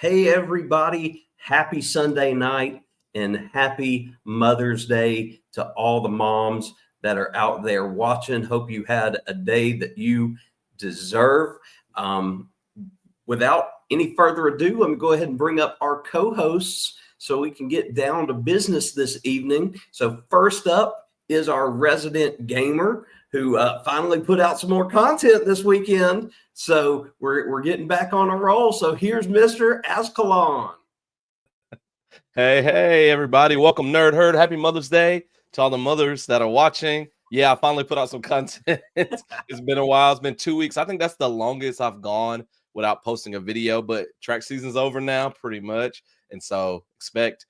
Hey, everybody. Happy Sunday night and happy Mother's Day to all the moms that are out there watching. Hope you had a day that you deserve. Without any further ado, let me go ahead and bring up our co-hosts so we can get down to business this evening. So first up is our resident gamer who finally put out some more content this weekend. So we're getting back on a roll. So here's Mr. Ascalon. Hey, everybody. Welcome, Nerd Herd. Happy Mother's Day to all the mothers that are watching. Yeah, I finally put out some content. It's been a while. It's been 2 weeks. I think that's the longest I've gone without posting a video, but track season's over now pretty much. And so expect,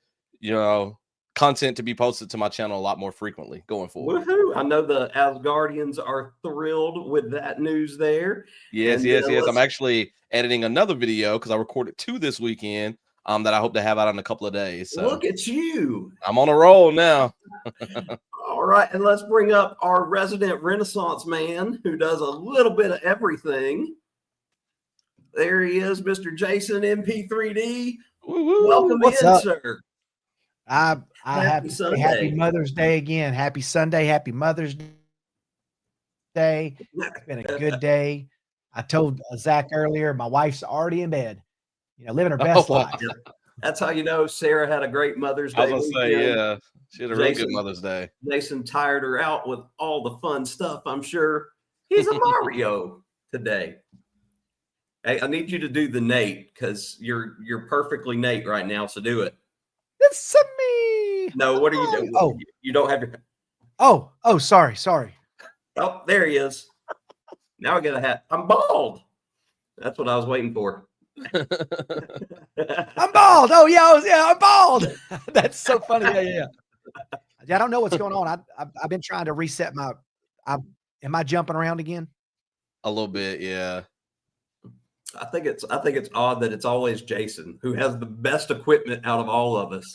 content to be posted to my channel a lot more frequently going forward. Woohoo! I know the Asgardians are thrilled with that news there. Yes. I'm actually editing another video because I recorded 2 this weekend that I hope to have out in a couple of days. So look at you. I'm on a roll now. All right, and let's bring up our resident Renaissance man who does a little bit of everything. There he is, Mr. Jason MP3D. Woo-woo. Welcome What's in, up? sir. Happy Mother's Day again. Happy Sunday. Happy Mother's Day. It's been a good day. I told Zach earlier, my wife's already in bed, living her best life. That's how you know Sarah had a great Mother's Day. I was going to say, yeah, she had a really good Mother's Day. Jason tired her out with all the fun stuff, I'm sure. He's a Mario today. Hey, I need you to do the Nate because you're perfectly Nate right now, so do it. It's me. No, what are you doing? Oh, you don't have your. Oh, sorry. Oh, there he is. Now I got a hat. I'm bald. That's what I was waiting for. I'm bald. Oh yeah, I'm bald. That's so funny. Yeah. I don't know what's going on. I've been trying to reset my. Am I jumping around again? A little bit, yeah. I think it's odd that it's always Jason who has the best equipment out of all of us.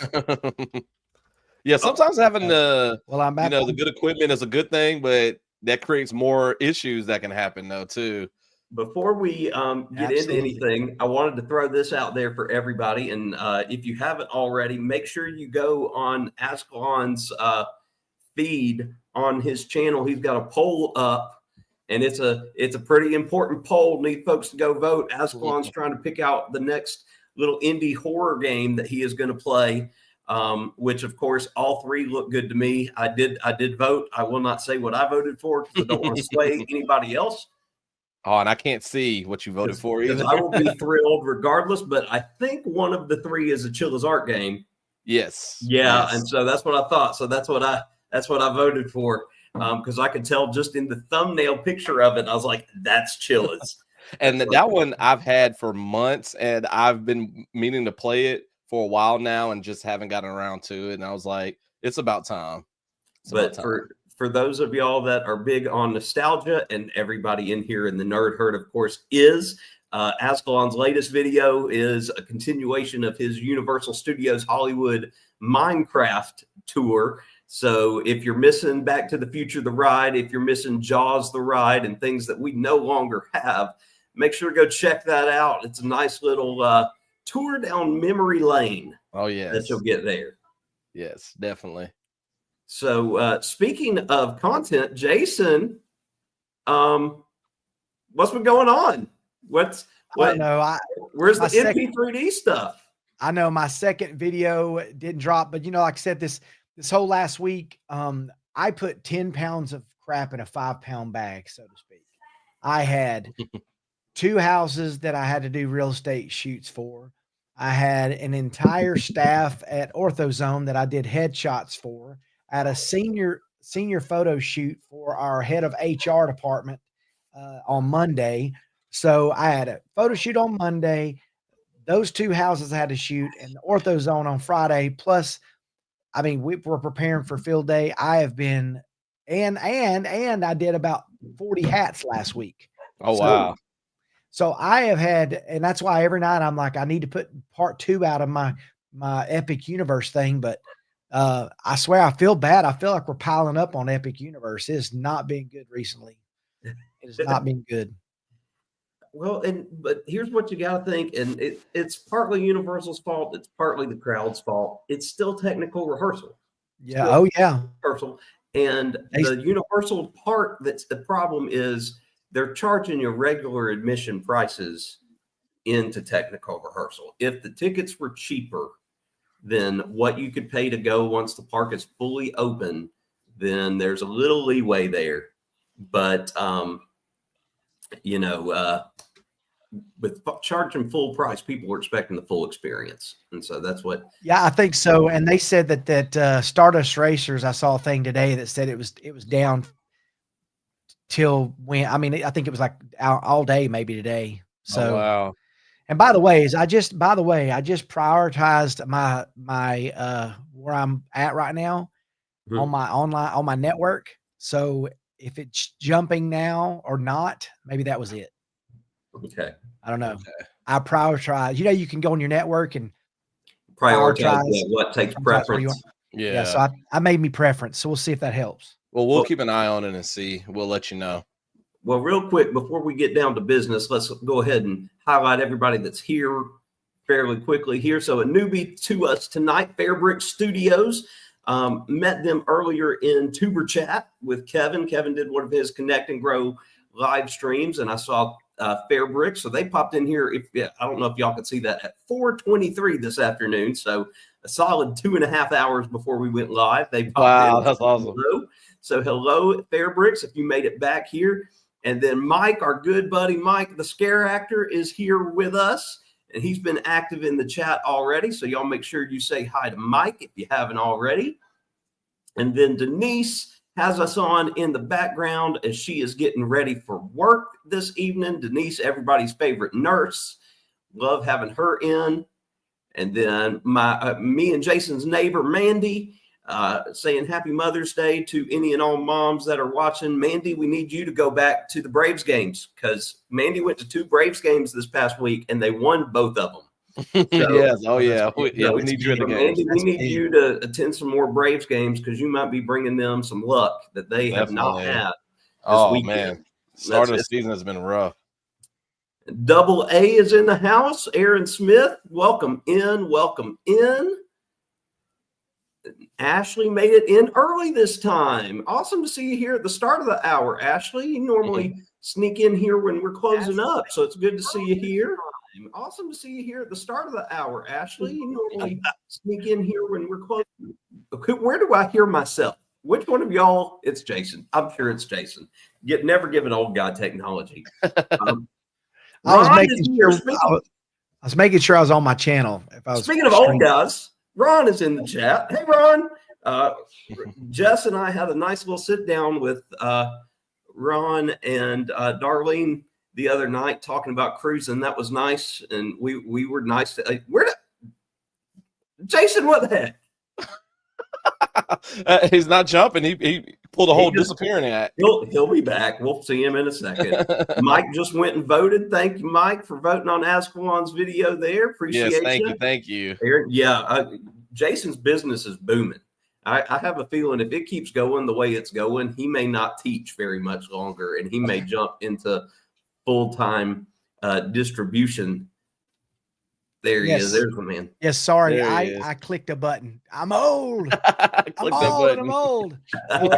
Yeah, sometimes having the the good equipment is a good thing, but that creates more issues that can happen though too. Before we get into anything, I wanted to throw this out there for everybody, and if you haven't already, make sure you go on Ascalon's feed on his channel. He's got a poll up. And it's a pretty important poll. Need folks to go vote. Ascalon's trying to pick out the next little indie horror game that he is going to play, which of course all 3 look good to me. I did vote. I will not say what I voted for because I don't want to sway anybody else. Oh, and I can't see what you voted for either. I will be thrilled regardless. But I think one of the 3 is a Chilla's Art game. Yes. Yeah, yes. And so that's what I thought. So that's what I voted for. Because I could tell just in the thumbnail picture of it, I was like, that's Chilla's. And that one I've had for months, and I've been meaning to play it for a while now and just haven't gotten around to it. And I was like, it's about time. For those of y'all that are big on nostalgia, and everybody in here in the Nerd Herd, of course, is, Ascalon's latest video is a continuation of his Universal Studios Hollywood Minecraft tour. So if you're missing Back to the Future, the ride, if you're missing Jaws, the ride, and things that we no longer have, make sure to go check that out. It's a nice little tour down memory lane. Oh, yeah. That you'll get there. Yes, definitely. So speaking of content, Jason, what's been going on? Where's the MP3D stuff? I know my second video didn't drop, but like I said, this whole last week, I put 10 pounds of crap in a 5-pound bag, so to speak. I had 2 houses that I had to do real estate shoots for. I had an entire staff at OrthoZone that I did headshots for. I had a senior photo shoot for our head of HR department on Monday. So I had a photo shoot on Monday. Those 2 houses I had to shoot, and the OrthoZone on Friday. Plus, we were preparing for field day. I have been, and I did about 40 hats last week. Oh, wow. So I have had, and that's why every night I'm like, I need to put part 2 out of my Epic Universe thing. But I swear I feel bad. I feel like we're piling up on Epic Universe. It's not been good recently. It has not been good. Well, but here's what you got to think, and it's partly Universal's fault. It's partly the crowd's fault. It's still technical rehearsal. Yeah. Still Oh yeah. Rehearsal, and the Universal part that's the problem is they're charging you regular admission prices into technical rehearsal. If the tickets were cheaper than what you could pay to go once the park is fully open, then there's a little leeway there. But with charging full price, people were expecting the full experience, and so that's what. Yeah, I think so. And they said that Stardust Racers, I saw a thing today that said it was down till when. I mean, I think it was like all day, maybe today. So wow. And by the way, I just prioritized my where I'm at right now on my network. So if it's jumping now or not, maybe that was it. Okay. I don't know. Okay. I prioritize. You can go on your network and prioritize what takes preference. Yeah. So I made me preference. So we'll see if that helps. Well, we'll keep an eye on it and see. We'll let you know. Well, real quick, before we get down to business, let's go ahead and highlight everybody that's here fairly quickly here. So a newbie to us tonight, Fairbrick Studios. Met them earlier in Tuber Chat with Kevin. Kevin did one of his Connect and Grow live streams, and I saw Fairbrick. So they popped in here. I don't know if y'all could see that at 4:23 this afternoon. So a solid 2.5 hours before we went live. They popped in. That's awesome. Hello. So hello, Fairbricks, if you made it back here. And then Mike, our good buddy Mike, the scare actor, is here with us. And he's been active in the chat already. So y'all make sure you say hi to Mike if you haven't already. And then Denise has us on in the background as she is getting ready for work this evening. Denise, everybody's favorite nurse. Love having her in. And then me and Jason's neighbor, Mandy, saying happy Mother's Day to any and all moms that are watching. Mandy, we need you to go back to the Braves games because Mandy went to 2 Braves games this past week and they won both of them. So, yes. Oh yeah. We need you in the games. Mandy, we need you to attend some more Braves games because you might be bringing them some luck that they have not had. Oh weekend. Man, start of the season has been rough. Double A is in the house. Aaron Smith, welcome in. Welcome in. Ashley made it in early this time. Awesome to see you here at the start of the hour, Ashley. You normally sneak in here when we're closing up, so it's good to see you here. Awesome to see you here at the start of the hour, Ashley. You normally sneak in here when we're closing. Okay, where do I hear myself? Which one of y'all? It's Jason. I'm sure it's Jason. Never give an old guy technology. I was making sure I was on my channel. Speaking of old guys, Ron is in the chat. Hey, Ron. Jess and I had a nice little sit down with Ron and Darlene the other night talking about cruising. That was nice. And we were nice to Jason, what the heck? He's not jumping. He pulled a whole disappearing act. He'll be back. We'll see him in a second. Mike just went and voted. Thank you, Mike, for voting on Ascalon's video there. Appreciate it. Yes, thank you. Yeah, Jason's business is booming. I have a feeling if it keeps going the way it's going, he may not teach very much longer, and he may jump into full-time distribution. There he is. There's the man. Yes, sorry. I clicked a button. I'm old. I'm old. So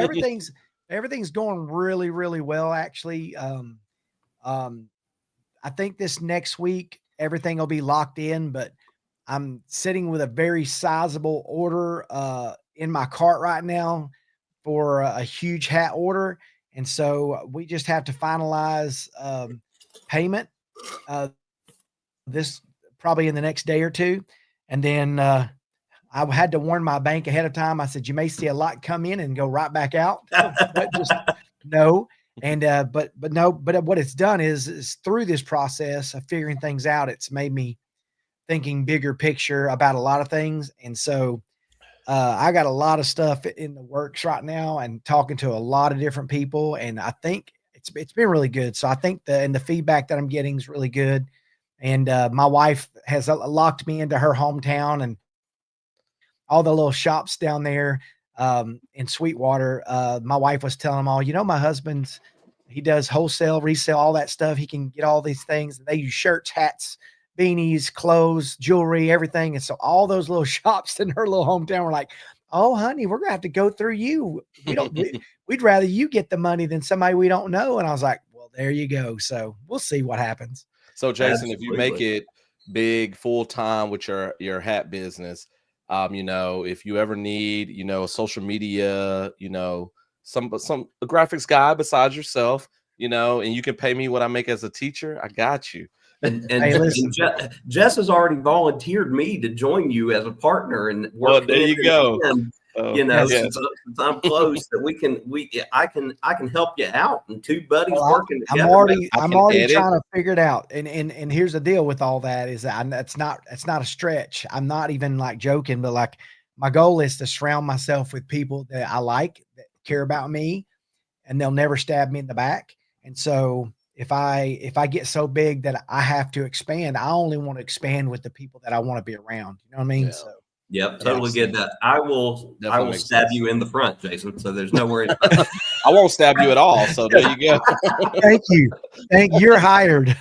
everything's going really, really well, actually. I think this next week everything will be locked in, but I'm sitting with a very sizable order in my cart right now for a huge hat order. And so we just have to finalize payment this probably in the next day or two. And then I had to warn my bank ahead of time. I said, you may see a lot come in and go right back out. But just no. And but what it's done is through this process of figuring things out, it's made me thinking bigger picture about a lot of things. And so I got a lot of stuff in the works right now and talking to a lot of different people. And I think it's been really good. So I think the feedback that I'm getting is really good. And my wife has locked me into her hometown and all the little shops down there in Sweetwater. My wife was telling them all, my husband's He does wholesale, resale, all that stuff. He can get all these things. They use shirts, hats, beanies, clothes, jewelry, everything. And so all those little shops in her little hometown were like, "Oh, honey, we're gonna have to go through you. We'd rather you get the money than somebody we don't know." And I was like, "Well, there you go." So we'll see what happens. So Jason, if you make Absolutely. it big full time with your hat business, you know, if you ever need, you know, social media, you know, some a graphics guy besides yourself, you know, and you can pay me what I make as a teacher, I got you. And Hey, listen. Jess has already volunteered me to join you as a partner and Well, work there hand you in go. hand. Oh, You know, yes. since I'm close, that I can help you out, and two buddies Well, working I'm together. I I'm can already edit. trying to figure it out. And here's the deal with all that is that it's not a stretch. I'm not even like joking, but like my goal is to surround myself with people that I like, that care about me, and they'll never stab me in the back. And so if I get so big that I have to expand, I only want to expand with the people that I want to be around. You know what I mean? Yeah. So Yep, That totally makes get sense. that. I will Definitely makes stab sense. you in the front, Jason. So there's no worries about that. I won't stab you at all. So there you go. thank you. You're hired.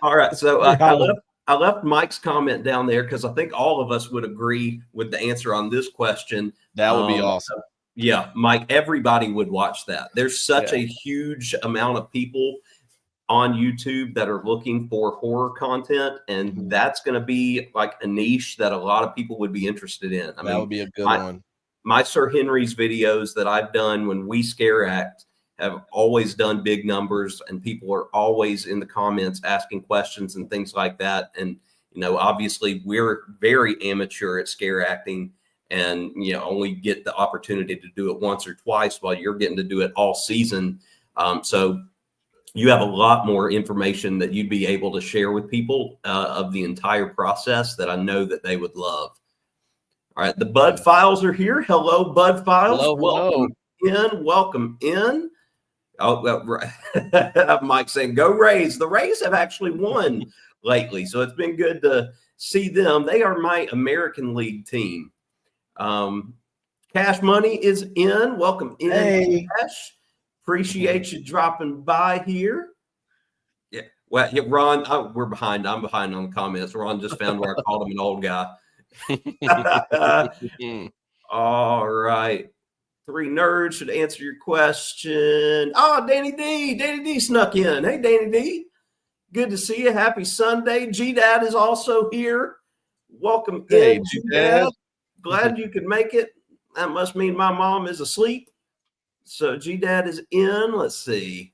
All right. So You're hired. I left Mike's comment down there because I think all of us would agree with the answer on this question. That would be awesome. Yeah, Mike, everybody would watch that. There's such Yeah. a huge amount of people on YouTube that are looking for horror content, and Mhm. that's going to be like a niche that a lot of people would be interested in. I That mean, would be a good one. my Sir Henry's videos that I've done when we scare act have always done big numbers, and people are always in the comments asking questions and things like that. And, you know, obviously we're very amateur at scare acting, and, you know, only get the opportunity to do it once or twice while you're getting to do it all season. So you have a lot more information that you'd be able to share with people of the entire process that I know that they would love. All right, the Bud Files are here. Hello, Bud Files. Hello, hello. Welcome in. Oh, Mike saying, "Go Rays." The Rays have actually won lately, so it's been good to see them. They are my American League team. Cash Money is in. Welcome in, Hey. Cash. Appreciate you dropping by here. Yeah, well, yeah, Ron, we're behind. I'm behind on the comments. Ron just found where I called him an old guy. All right. Three nerds should answer your question. Oh, Danny D. Danny D snuck in. Hey, Danny D. Good to see you. Happy Sunday. G-Dad is also here. Welcome in, G-Dad. Glad you could make it. That must mean my mom is asleep. So G-Dad is in. Let's see.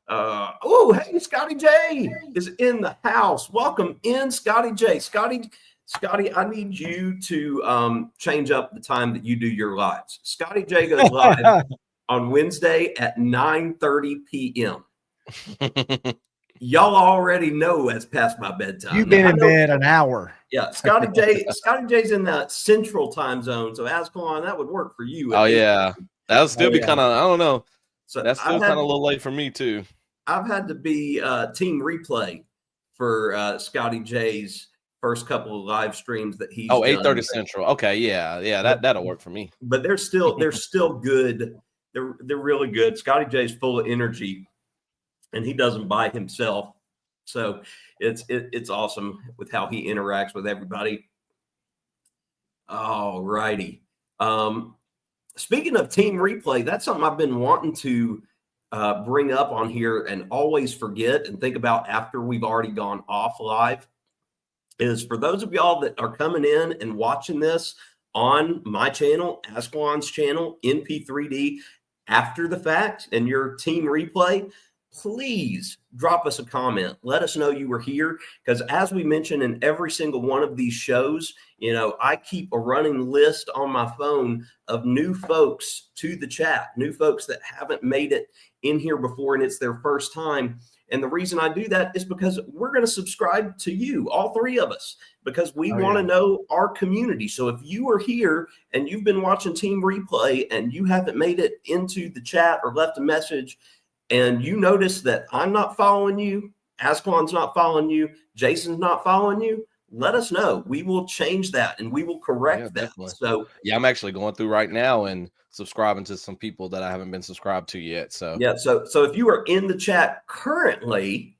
Oh, hey, Scotty J is in the house. Welcome in, Scotty J. Scotty, I need you to change up the time that you do your lives. Scotty J goes live on Wednesday at 9:30 p.m. Y'all already know it's past my bedtime. You've been in bed an hour. Yeah, Scotty J's in the central time zone. So Ascalon, that would work for you. Oh, yeah. That would still be kind of, I don't know. So that's still kind of a little late for me too. I've had to be team replay for Scotty J's first couple of live streams that he's done. 8:30 Central. Okay, yeah, that'll work for me. But they're still good. They're really good. Scotty J's full of energy, and he doesn't by himself. So it's awesome with how he interacts with everybody. All righty. Speaking of team replay, that's something I've been wanting to bring up on here and always forget and think about after we've already gone off live. Is for those of y'all that are coming in and watching this on my channel, Ascalon's channel, NP3D, after the fact, and your team replay, please drop us a comment. Let us know you were here, because as we mentioned in every single one of these shows, you know, I keep a running list on my phone of new folks to the chat, new folks that haven't made it in here before and it's their first time. And the reason I do that is because we're going to subscribe to you, all three of us, because we want to know our community. So if you are here and you've been watching Team Replay and you haven't made it into the chat or left a message, and you notice that I'm not following you, Ascalon's not following you, Jason's not following you, let us know. We will change that and we will correct that. Definitely. So yeah, I'm actually going through right now and subscribing to some people that I haven't been subscribed to yet. So yeah, so if you are in the chat currently,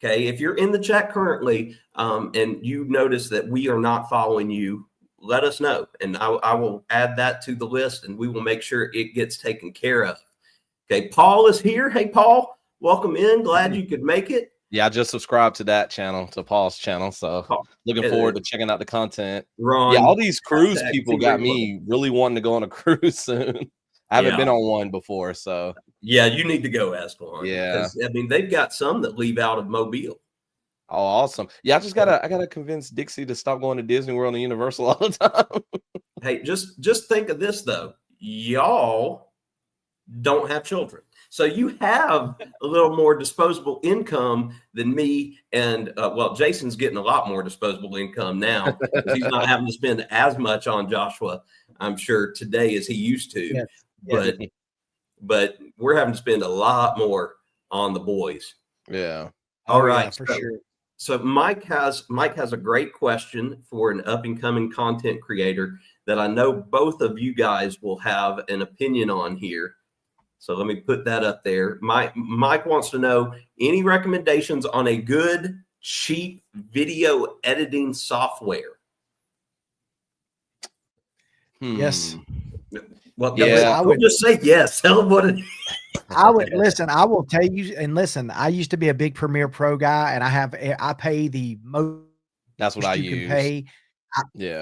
okay, if you're in the chat currently, and you notice that we are not following you, let us know, and I will add that to the list, and we will make sure it gets taken care of. Okay, Paul is here. Hey, Paul, welcome in. Glad you could make it. yeah, I just subscribed to that channel, to Paul's channel. So looking forward to checking out the content. Ron, yeah, all these cruise people got me really wanting to go on a cruise soon. I haven't been on one before, so yeah, you need to go, Ascalon. Yeah, because I mean they've got some that leave out of Mobile. Oh, awesome. Yeah, I gotta convince Dixie to stop going to Disney World and Universal all the time. Hey, just think of this though. Y'all don't have children. So you have a little more disposable income than me. And well, Jason's getting a lot more disposable income now because he's not having to spend as much on Joshua, I'm sure, today as he used to. Yes. But we're having to spend a lot more on the boys. Yeah. All right. Yeah, for sure. So Mike has a great question for an up and coming content creator that I know both of you guys will have an opinion on here. So let me put that up there. Mike wants to know any recommendations on a good, cheap video editing software. Yes. Well, yeah, I would just say yes. Tell them what it is. I would listen. I will tell you. And listen, I used to be a big Premiere Pro guy, and I pay the most. That's what I you use. can pay.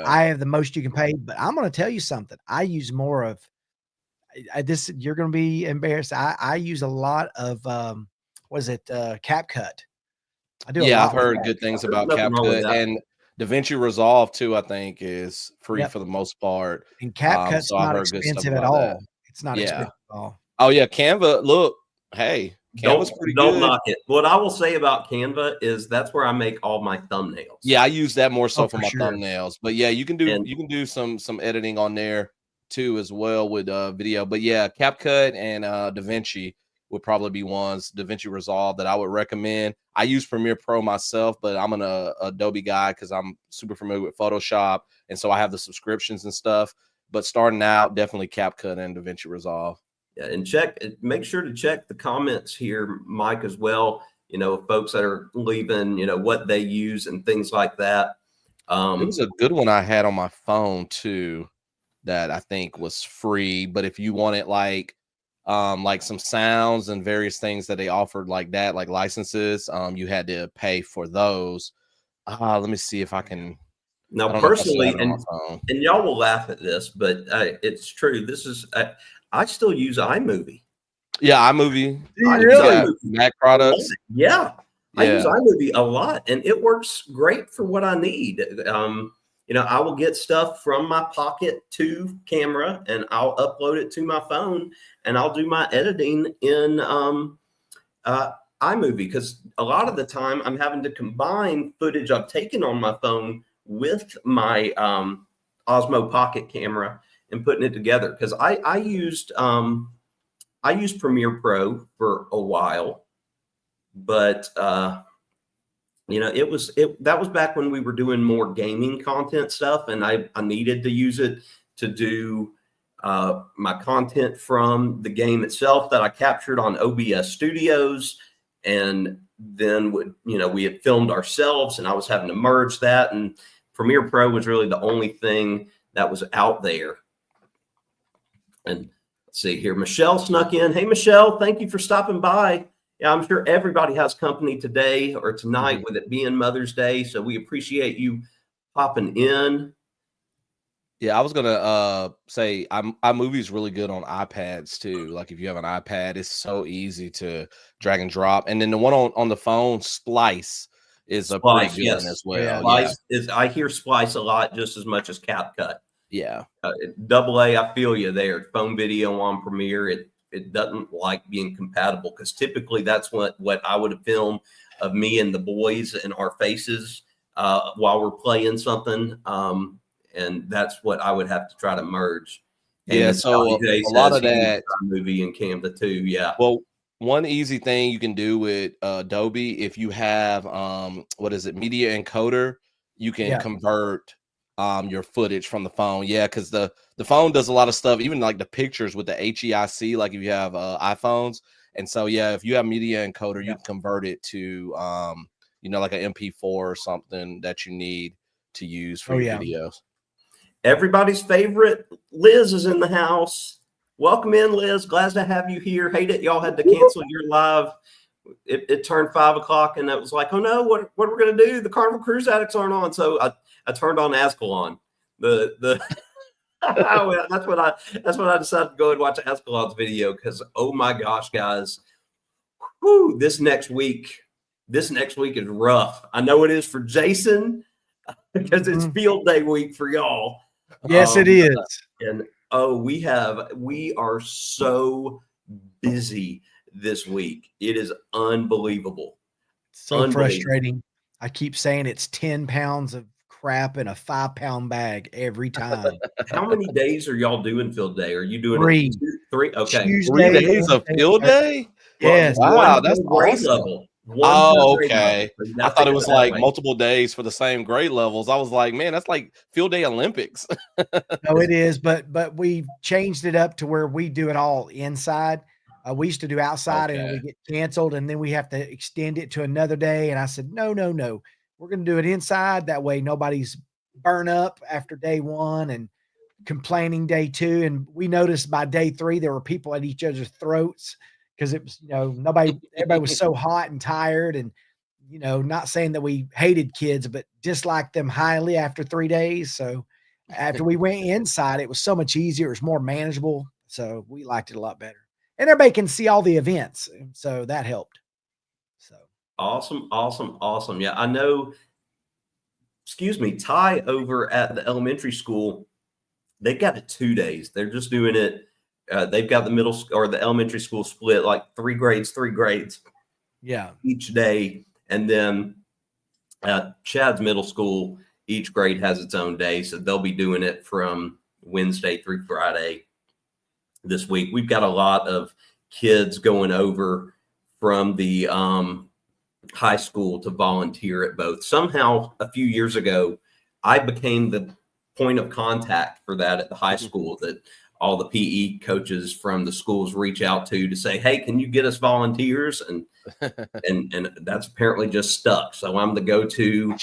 I have the most you can pay, but I'm going to tell you something. I use more of this. You're going to be embarrassed. I use a lot of CapCut. I do. Yeah, I've heard good things about CapCut, and DaVinci Resolve too. I think is free for the most part. And CapCut's so not expensive at all. It's not expensive at all. Oh yeah, Canva. Look, hey, Canva's pretty good. Don't knock it. What I will say about Canva is that's where I make all my thumbnails. Yeah, I use that more so for my thumbnails. But yeah, you can do some editing on there too as well with video. But yeah, CapCut and DaVinci would probably be ones. DaVinci Resolve that I would recommend. I use Premiere Pro myself, but I'm an Adobe guy because I'm super familiar with Photoshop, and so I have the subscriptions and stuff. But starting out, definitely CapCut and DaVinci Resolve. Yeah, and make sure to check the comments here, Mike, as well. You know, folks that are leaving, you know, what they use and things like that. It was a good one I had on my phone too that I think was free. But if you wanted like some sounds and various things that they offered like that, like licenses, you had to pay for those. Let me see if I can. Now, personally, and y'all will laugh at this, but it's true. This is I still use iMovie. Yeah, iMovie. Really? Mac products. Yeah. I use iMovie a lot, and it works great for what I need. You know, I will get stuff from my Pocket 2 camera, and I'll upload it to my phone, and I'll do my editing in iMovie, because a lot of the time I'm having to combine footage I've taken on my phone with my Osmo Pocket camera and putting it together. Because I used Premiere Pro for a while, but you know, that was back when we were doing more gaming content stuff, and I needed to use it to do my content from the game itself that I captured on OBS Studios, and then we had filmed ourselves, and I was having to merge that, and Premiere Pro was really the only thing that was out there. And let's see here, Michelle snuck in. Hey, Michelle, thank you for stopping by. Yeah, I'm sure everybody has company today or tonight with it being Mother's Day, so we appreciate you popping in. Yeah, I was gonna say iMovie is really good on iPads too. Like if you have an iPad, it's so easy to drag and drop. And then the one on the phone, Splice, is a pretty good one as well. Splice I hear Splice a lot, just as much as CapCut. Yeah. AA, I feel you there. Phone video on Premiere, it doesn't like being compatible, because typically that's what I would film of me and the boys and our faces while we're playing something. And that's what I would have to try to merge. And so a lot of that movie in Canva too. Yeah. Well, one easy thing you can do with Adobe, if you have media encoder, you can convert your footage from the phone. Yeah, because the phone does a lot of stuff, even like the pictures with the HEIC, like if you have iPhones. And so yeah, if you have media encoder, you can convert it to like an MP4 or something that you need to use for your videos. Everybody's favorite Liz is in the house. Welcome in, Liz. Glad to have you here. Hate it y'all had to cancel your live. It turned 5 o'clock, and it was like, oh no, what are we gonna do? The Carnival Cruise Addicts aren't on, so I turned on Ascalon. That's what I decided to go and watch Ascalon's video, because oh my gosh, guys, this next week is rough. I know it is for Jason because it's field day week for y'all. Yes, it is. And we are so busy this week. It is unbelievable. So frustrating. I keep saying it's 10 pounds of crap in a 5-pound bag every time. How many days are y'all doing field day? Are you doing 3? 3? Okay. Tuesday, 3 days of field day? Yes. Wow, that's awesome. Okay. I thought it was like multiple days for the same grade levels. I was like, man, that's like field day Olympics. No, it is, but we changed it up to where we do it all inside. We used to do outside and we get canceled, and then we have to extend it to another day. And I said, no, we're going to do it inside. That way nobody's burn up after day 1 and complaining day 2. And we noticed by day 3, there were people at each other's throats, because it was, everybody was so hot and tired, and, not saying that we hated kids, but disliked them highly after 3 days. So after we went inside, it was so much easier. It was more manageable. So we liked it a lot better, and everybody can see all the events. So that helped. So awesome. Yeah, I know. Excuse me, Ty over at the elementary school, they got it 2 days. They're just doing it. They've got the middle or the elementary school split like 3 grades. Yeah. Each day. And then Chad's middle school, each grade has its own day. So they'll be doing it from Wednesday through Friday this week. We've got a lot of kids going over from the high school to volunteer at both. Somehow a few years ago, I became the point of contact for that at the high school, that all the PE coaches from the schools reach out to say, hey, can you get us volunteers? And that's apparently just stuck. So I'm the go-to.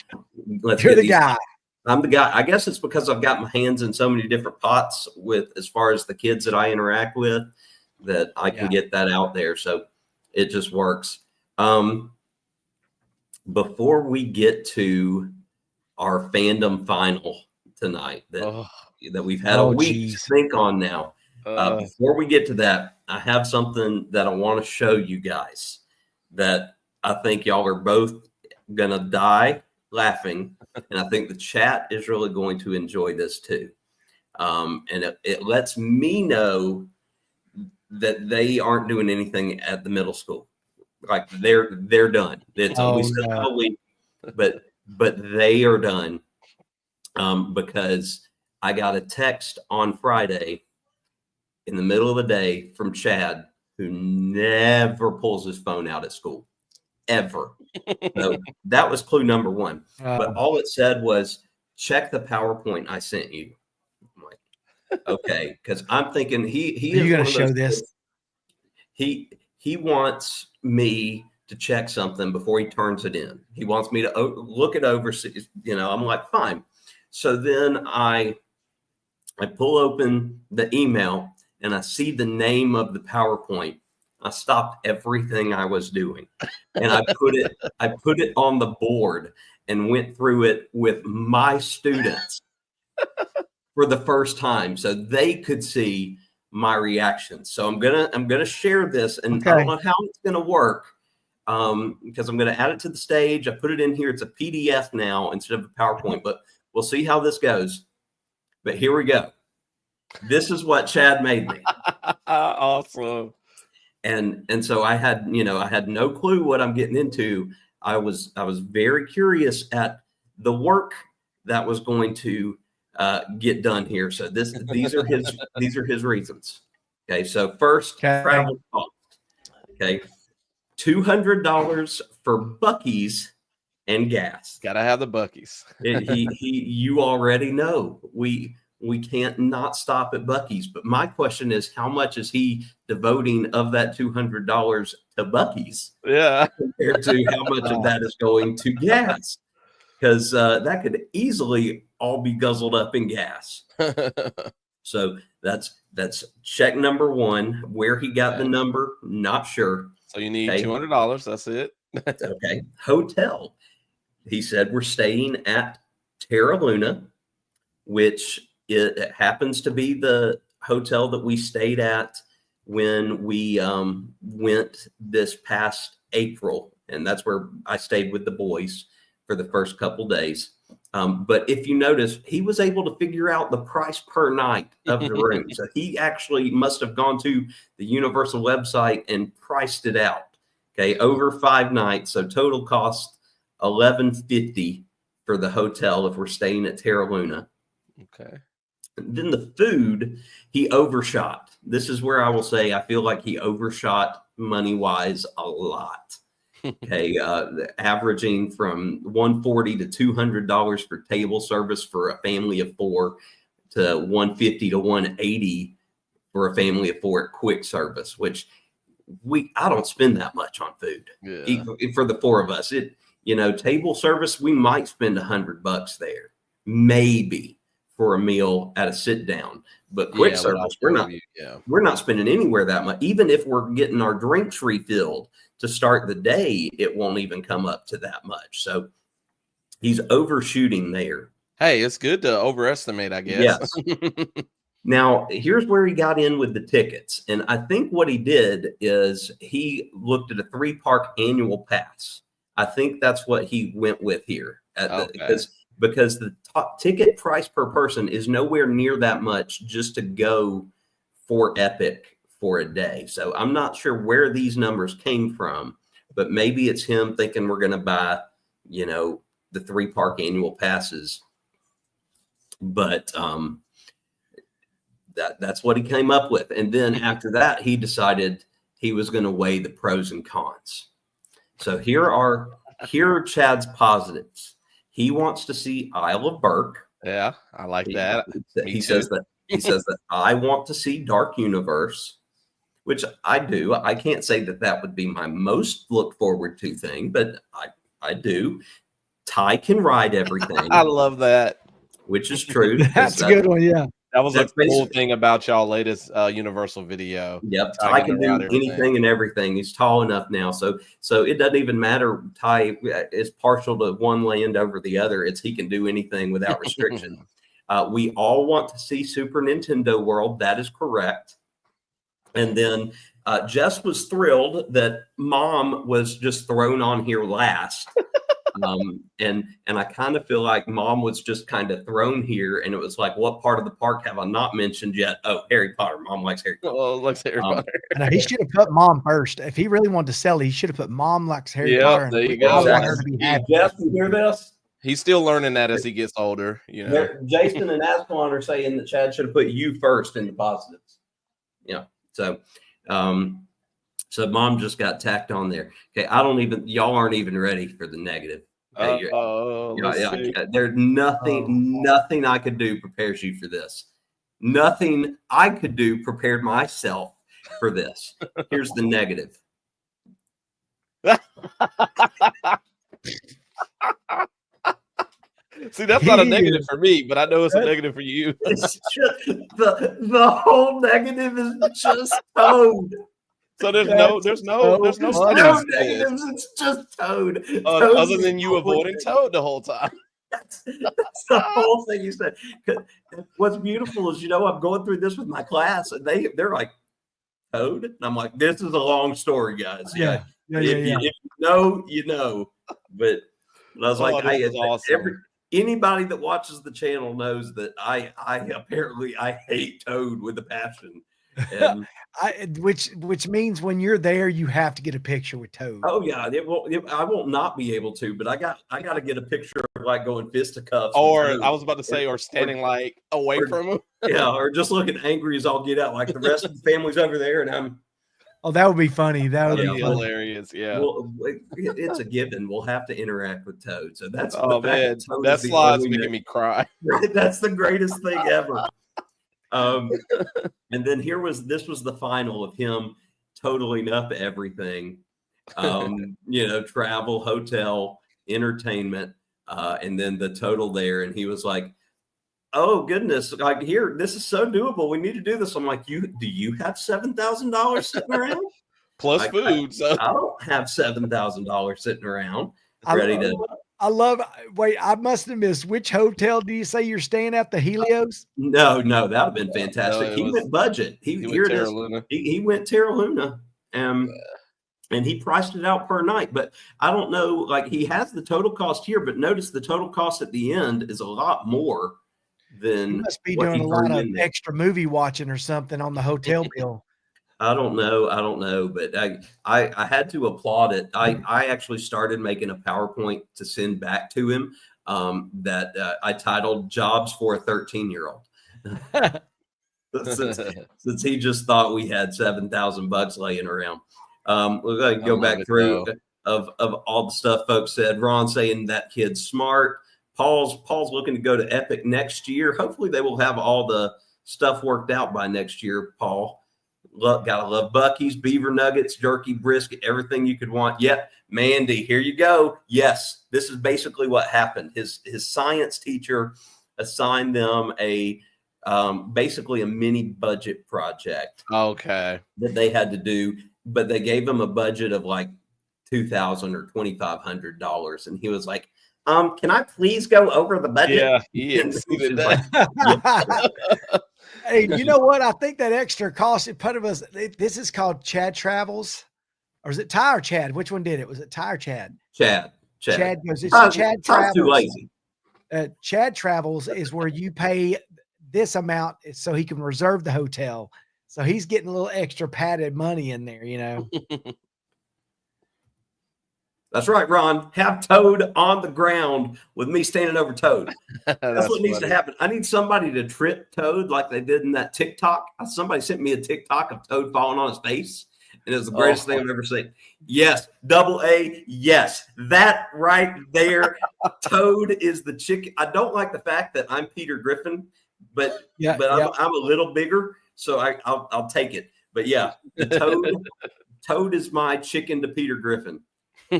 You're the guy. I'm the guy. I guess it's because I've got my hands in so many different pots with, as far as the kids that I interact with, that I can get that out there. So it just works. Before we get to our fandom final tonight that we've had a week to think on now, before we get to that, I have something that I want to show you guys that I think y'all are both going to die laughing. And I think the chat is really going to enjoy this too. And it lets me know that they aren't doing anything at the middle school. Like they're done. It's we said a week, but they are done. Because I got a text on Friday in the middle of the day from Chad, who never pulls his phone out at school, ever. So that was clue number 1. But all it said was, check the PowerPoint I sent you. I'm like, okay, because I'm thinking he is going to show this. He wants me to check something before he turns it in. He wants me to look it over. I'm like, fine. So then I pull open the email and I see the name of the PowerPoint. I stopped everything I was doing and I put it on the board and went through it with my students for the first time so they could see my reaction. So I'm gonna share this, and I don't know how it's gonna work because I'm gonna add it to the stage. I put it in here. It's a PDF now instead of a PowerPoint, but we'll see how this goes. But here we go. This is what Chad made me. Awesome. And so I had no clue what I'm getting into. I was very curious at the work that was going to get done here. So these are his reasons. Okay. So first, travel cost. Okay. $200 for Buc-ee's and gas. Gotta have the Buc-ee's. You already know we can't not stop at Buc-ee's. But my question is, how much is he devoting of that $200 to Buc-ee's? Yeah, compared to how much of that is going to gas, because that could easily all be guzzled up in gas. So that's check number one. Where he got the number, not sure. So you need $200. That's it. Okay. Hotel. He said we're staying at Terra Luna, which it happens to be the hotel that we stayed at when we went this past April, and that's where I stayed with the boys for the first couple days. But if you notice, he was able to figure out the price per night of the room. So he actually must have gone to the Universal website and priced it out. Okay, over 5 nights, so total cost $11.50 for the hotel if we're staying at Terra Luna. Okay. And then the food, he overshot. This is where I will say I feel like he overshot money-wise a lot. Okay, averaging from $140 to $200 for table service for a family of 4 to $150 to $180 for a family of 4 at quick service, which I don't spend that much on food. Yeah. For the 4 of us. Table service, we might spend $100 there, maybe, for a meal at a sit down. But quick service, we're not spending anywhere that much. Even if we're getting our drinks refilled to start the day, it won't even come up to that much. So he's overshooting there. Hey, it's good to overestimate, I guess. Yes. Now, here's where he got in with the tickets. And I think what he did is he looked at a 3-park annual pass. I think that's what he went with here. Because the top ticket price per person is nowhere near that much just to go for Epic for a day. So I'm not sure where these numbers came from, but maybe it's him thinking we're going to buy, the 3-park annual passes. But that's what he came up with. And then after that, he decided he was going to weigh the pros and cons. So here are Chad's positives. He wants to see Isle of Burke. Yeah, I like that. He says that I want to see Dark Universe, which I do. I can't say that would be my most look forward to thing, but I do. Ty can ride everything. I love that. Which is true. That's a good one, yeah. That was a cool thing about y'all latest Universal video. Yep, Ty can do anything and everything. He's tall enough now, so it doesn't even matter. Ty is partial to one land over the other. He can do anything without restriction. We all want to see Super Nintendo World. That is correct. And then Jess was thrilled that Mom was just thrown on here last. And I kind of feel like Mom was just kind of thrown here, and it was like, what part of the park have I not mentioned yet? Oh, Harry Potter. Mom likes Harry Potter. Oh, likes Harry Potter. No, he should have put Mom first. If he really wanted to sell it, he should have put Mom likes Harry Potter. There you go. Want her to be happy. Jeff, you hear this? He's still learning that as he gets older. Jason and Ascalon are saying that Chad should have put you first in the positives. Yeah. So Mom just got tacked on there. Okay, y'all aren't even ready for the negative. Okay, there's nothing I could do prepares you for this. Nothing I could do prepared myself for this. Here's the negative. See, that's not a negative for me, but I know it's a negative for you. It's just the whole negative is just Toad. So there's no negatives. It's just Toad. Other than you avoiding Toad the whole time. That's the whole thing you said. What's beautiful is, I'm going through this with my class, and they're like, Toad? And I'm like, this is a long story, guys. Yeah. If you know, you know. But I was like, hey, awesome. Anybody that watches the channel knows that I hate Toad with a passion. And which means when you're there, you have to get a picture with Toad. Oh yeah, I won't not be able to, but I got to get a picture of like going fisticuffs. Or I was about to say, or standing like away from him. Yeah, or just looking angry as all get out, like the rest of the family's over there, and I'm. Oh, that would be funny. That would be hilarious. kids. Yeah. Well, it's a given. We'll have to interact with Toad. So that's Oh man, that slide's making me cry. Right, that's the greatest thing ever. And then this was the final of him totaling up everything. Travel, hotel, entertainment, and then the total there. And he was like, "Oh goodness, like here, this is so doable. We need to do this." I'm like, do you have $7,000 sitting around? Plus food. I don't have $7,000 sitting around Wait, I must have missed. Which hotel do you say you're staying at? The Helios? No, that would have been fantastic. He went budget. He went Terra Luna. And he priced it out per night, but I don't know, like he has the total cost here, but notice the total cost at the end is a lot more than he must be doing a lot of extra movie watching or something on the hotel bill. I don't know, but I had to applaud it. I actually started making a PowerPoint to send back to him that I titled "Jobs for a 13-year-old." since he just thought we had $7,000 laying around. We're going to go back through of all the stuff folks said. Ron saying that kid's smart. Paul's looking to go to Epic next year. Hopefully they will have all the stuff worked out by next year, Paul. Gotta love Buc-ee's, beaver nuggets, jerky, brisket, everything you could want. Yep, Mandy, here you go. Yes, this is basically what happened. His science teacher assigned them basically a mini budget project. Okay. That they had to do, but they gave him a budget of like $2,000 or $2,500, and he was like, "Can I please go over the budget?" Yeah, he exceeded that. Yeah. Hey, you know what? I think that extra cost it put of us. This is called Chad Travels, or is it Ty or Chad? Which one did it? Was it Ty or Chad? Chad goes. It's Chad Travels. Too lazy. Chad Travels is where you pay this amount so he can reserve the hotel. So he's getting a little extra padded money in there, you know. That's right, Ron. Have Toad on the ground with me standing over Toad. That's what needs to happen. I need somebody to trip Toad like they did in that TikTok. Somebody sent me a TikTok of Toad falling on his face, and it was the greatest thing I've ever seen. Yes, AA. Yes, that right there. Toad is the chicken. I don't like the fact that I'm Peter Griffin, but I'm a little bigger, so I'll take it. But yeah, the Toad is my chicken to Peter Griffin.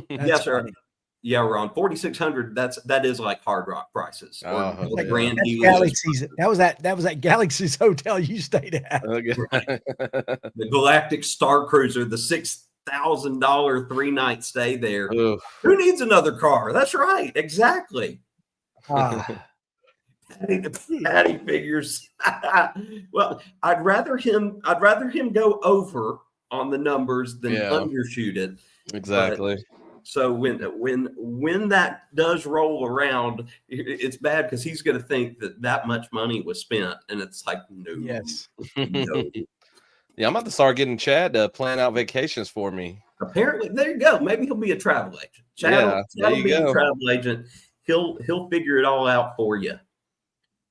Yes, sir. Funny. Yeah, Ron. 4,600. That is like Hard Rock prices. Like Grand Galaxies. That was that Galaxy's hotel you stayed at. The Galactic Star Cruiser, the $6,000 3-night stay there. Oof. Who needs another car? That's right. Exactly. Patty figures. Well, I'd rather him go over on the numbers than undershoot it. Exactly. So when that does roll around, it's bad because he's going to think that much money was spent, and it's like no. Yes. No. Yeah, I'm about to start getting Chad to plan out vacations for me. Apparently, there you go. Maybe he'll be a travel agent. Chad will be a travel agent. He'll figure it all out for you.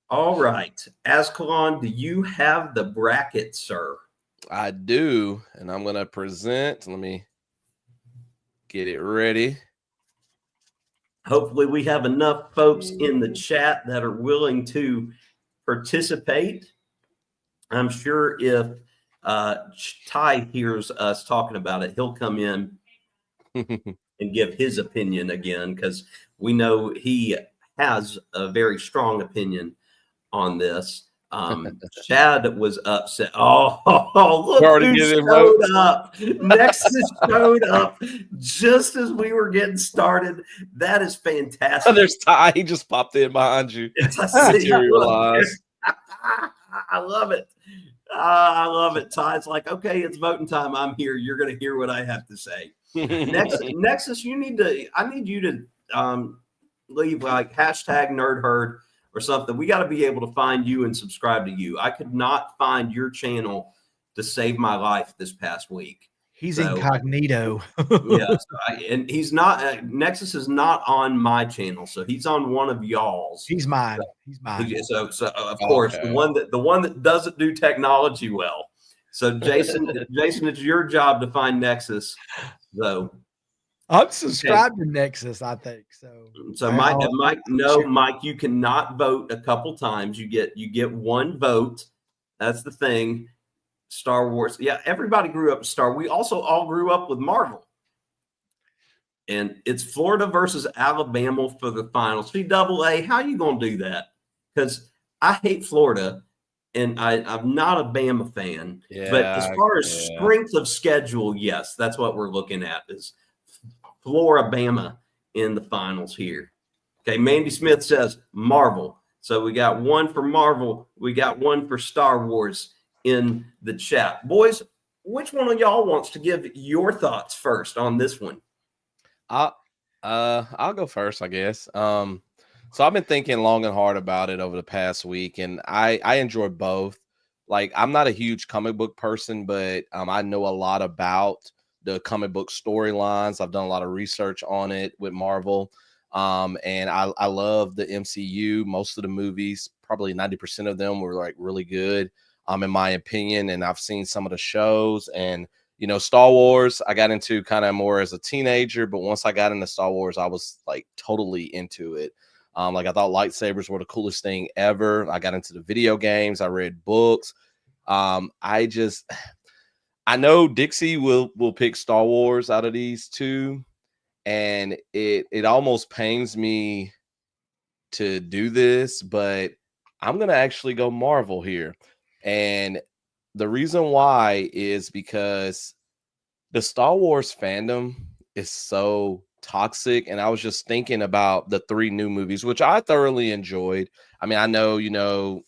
All right, Ascalon, do you have the bracket, sir? I do, and I'm going to present. Let me get it ready. Hopefully we have enough folks in the chat that are willing to participate. I'm sure if Ty hears us talking about it, he'll come in and give his opinion again, because we know he has a very strong opinion on this. Chad was upset. Look who showed up. Nexus showed up just as we were getting started. That is fantastic. There's Ty. He just popped in behind you. Materialized. I love it. I love it. Ty's like, okay, it's voting time. I'm here. You're going to hear what I have to say. Nexus, I need you to leave like hashtag nerd herd or something. We got to be able to find you and subscribe to you. I could not find your channel to save my life this past week. He's incognito. Yes, and he's not. Nexus is not on my channel, so he's on one of y'all's. He's mine. He's mine. So of course, the one that doesn't do technology well. So Jason, it's your job to find Nexus. So I'm subscribed to Nexus, I think so. So Mike, you cannot vote a couple times. You get one vote. That's the thing. Star Wars. Yeah, everybody grew up with Star. We also all grew up with Marvel. And it's Florida versus Alabama for the finals. CAA, how are you going to do that? Because I hate Florida, and I'm not a Bama fan. Yeah, but as far as strength of schedule, yes, that's what we're looking at is Florida-Bama in the finals here. Okay, Mandy Smith says Marvel. So we got one for Marvel. We got one for Star Wars in the chat. Boys, which one of y'all wants to give your thoughts first on this one? I'll go first, I guess. So I've been thinking long and hard about it over the past week, and I enjoy both. Like, I'm not a huge comic book person, but I know a lot about the comic book storylines. I've done a lot of research on it with Marvel. And I love the MCU. Most of the movies, probably 90% of them were like really good, in my opinion. And I've seen some of the shows, and Star Wars, I got into kind of more as a teenager, but once I got into Star Wars, I was like totally into it. Like, I thought lightsabers were the coolest thing ever. I got into the video games. I read books. I know Dixie will pick Star Wars out of these two, and it almost pains me to do this, but I'm gonna actually go Marvel here. And the reason why is because the Star Wars fandom is so toxic. And I was just thinking about the 3 new movies, which I thoroughly enjoyed. I mean, I know,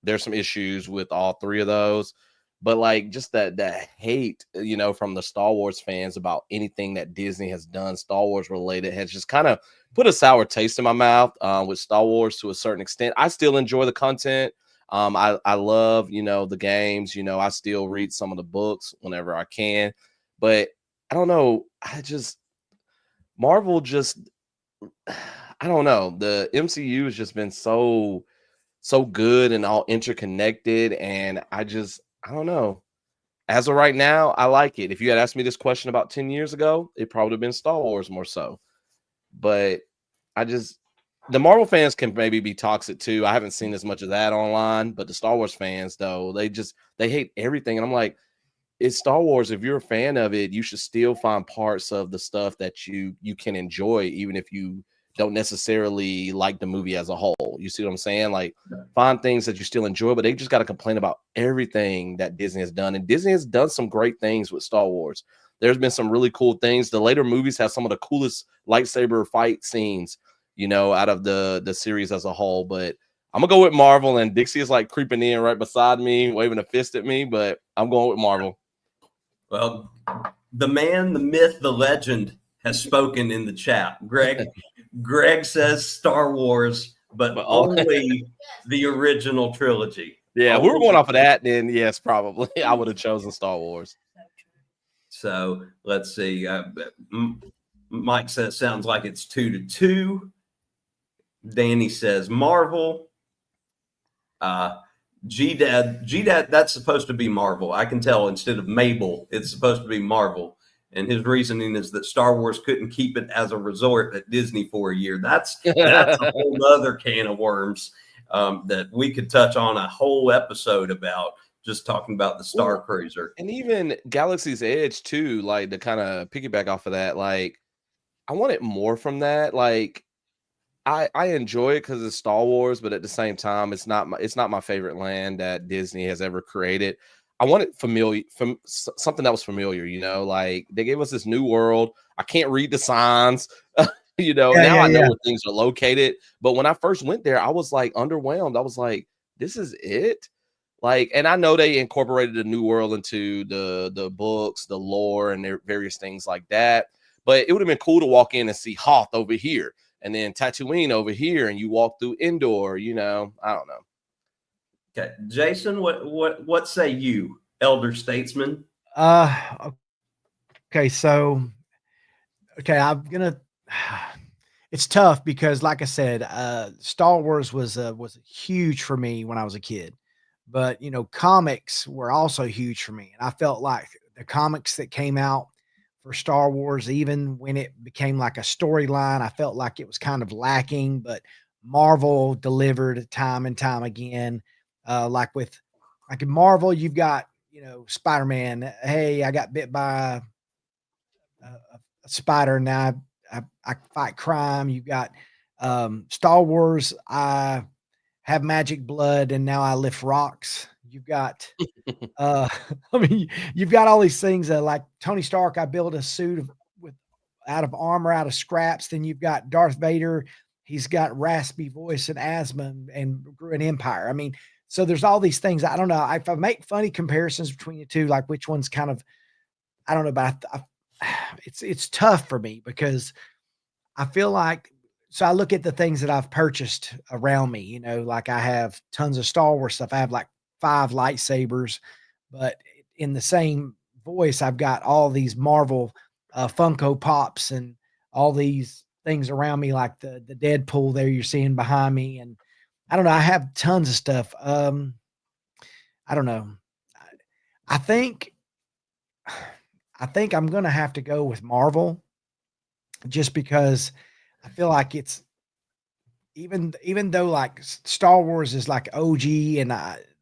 there's some issues with all 3 of those, but like just that hate, from the Star Wars fans about anything that Disney has done Star Wars related has just kind of put a sour taste in my mouth with Star Wars to a certain extent. I still enjoy the content. I love, the games, I still read some of the books whenever I can, but I don't know. Marvel just, I don't know. The MCU has just been so good and all interconnected. And I don't know. As of right now, I like it. If you had asked me this question about 10 years ago, it probably would have been Star Wars more so. But the Marvel fans can maybe be toxic too. I haven't seen as much of that online, but the Star Wars fans, though, they hate everything. And I'm like, it's Star Wars. If you're a fan of it, you should still find parts of the stuff that you can enjoy, even if you don't necessarily like the movie as a whole. You see what I'm saying? Like, find things that you still enjoy, but they just got to complain about everything that Disney has done. And Disney has done some great things with Star Wars. There's been some really cool things. The later movies have some of the coolest lightsaber fight scenes, out of the series as a whole. But I'm gonna go with Marvel, and Dixie is like creeping in right beside me, waving a fist at me, but I'm going with Marvel. Well, the man, the myth, the legend has spoken in the chat. Greg says Star Wars, but only the original trilogy. Yeah, we were going off of that, then yes, probably I would have chosen Star Wars. So let's see. Mike says sounds like it's 2-2. Danny says Marvel. G-Dad, that's supposed to be Marvel. I can tell instead of Mabel, it's supposed to be Marvel. And his reasoning is that Star Wars couldn't keep it as a resort at Disney for a year. That's a whole other can of worms that we could touch on a whole episode about, just talking about the Star Cruiser. And even Galaxy's Edge too, like, to kind of piggyback off of that, like, I wanted more from that. Like, I enjoy it because it's Star Wars, but at the same time, it's not my favorite land that Disney has ever created. I wanted something that was familiar, like they gave us this new world. I can't read the signs, I know where things are located. But when I first went there, I was like underwhelmed. I was like, this is it? Like, and I know they incorporated the new world into the books, the lore, and their various things like that. But it would have been cool to walk in and see Hoth over here, and then Tatooine over here, and you walk through Endor. I don't know. Okay, Jason, what say you, elder statesman? Okay, so I'm gonna. It's tough because, like I said, Star Wars was huge for me when I was a kid, but comics were also huge for me, and I felt like the comics that came out for Star Wars. Even when it became like a storyline, I felt like it was kind of lacking, but Marvel delivered time and time again. Like in Marvel, you've got, Spider-Man. Hey, I got bit by a spider. Now I fight crime. You've got Star Wars. I have magic blood, and now I lift rocks. You've got, uh, I mean, you've got all these things that, like Tony Stark. I built a suit with out of armor, out of scraps. Then you've got Darth Vader. He's got raspy voice and asthma and grew an empire. I mean, so there's all these things. I don't know if I make funny comparisons between the two, like which one's kind of, I don't know, but it's tough for me because I feel like, so I look at the things that I've purchased around me, like I have tons of Star Wars stuff. I have like 5 lightsabers, but in the same voice, I've got all these Marvel Funko Pops and all these things around me, like the Deadpool there you're seeing behind me. And I don't know, I have tons of stuff. I don't know. I think I'm gonna have to go with Marvel just because I feel like it's even though like Star Wars is like OG and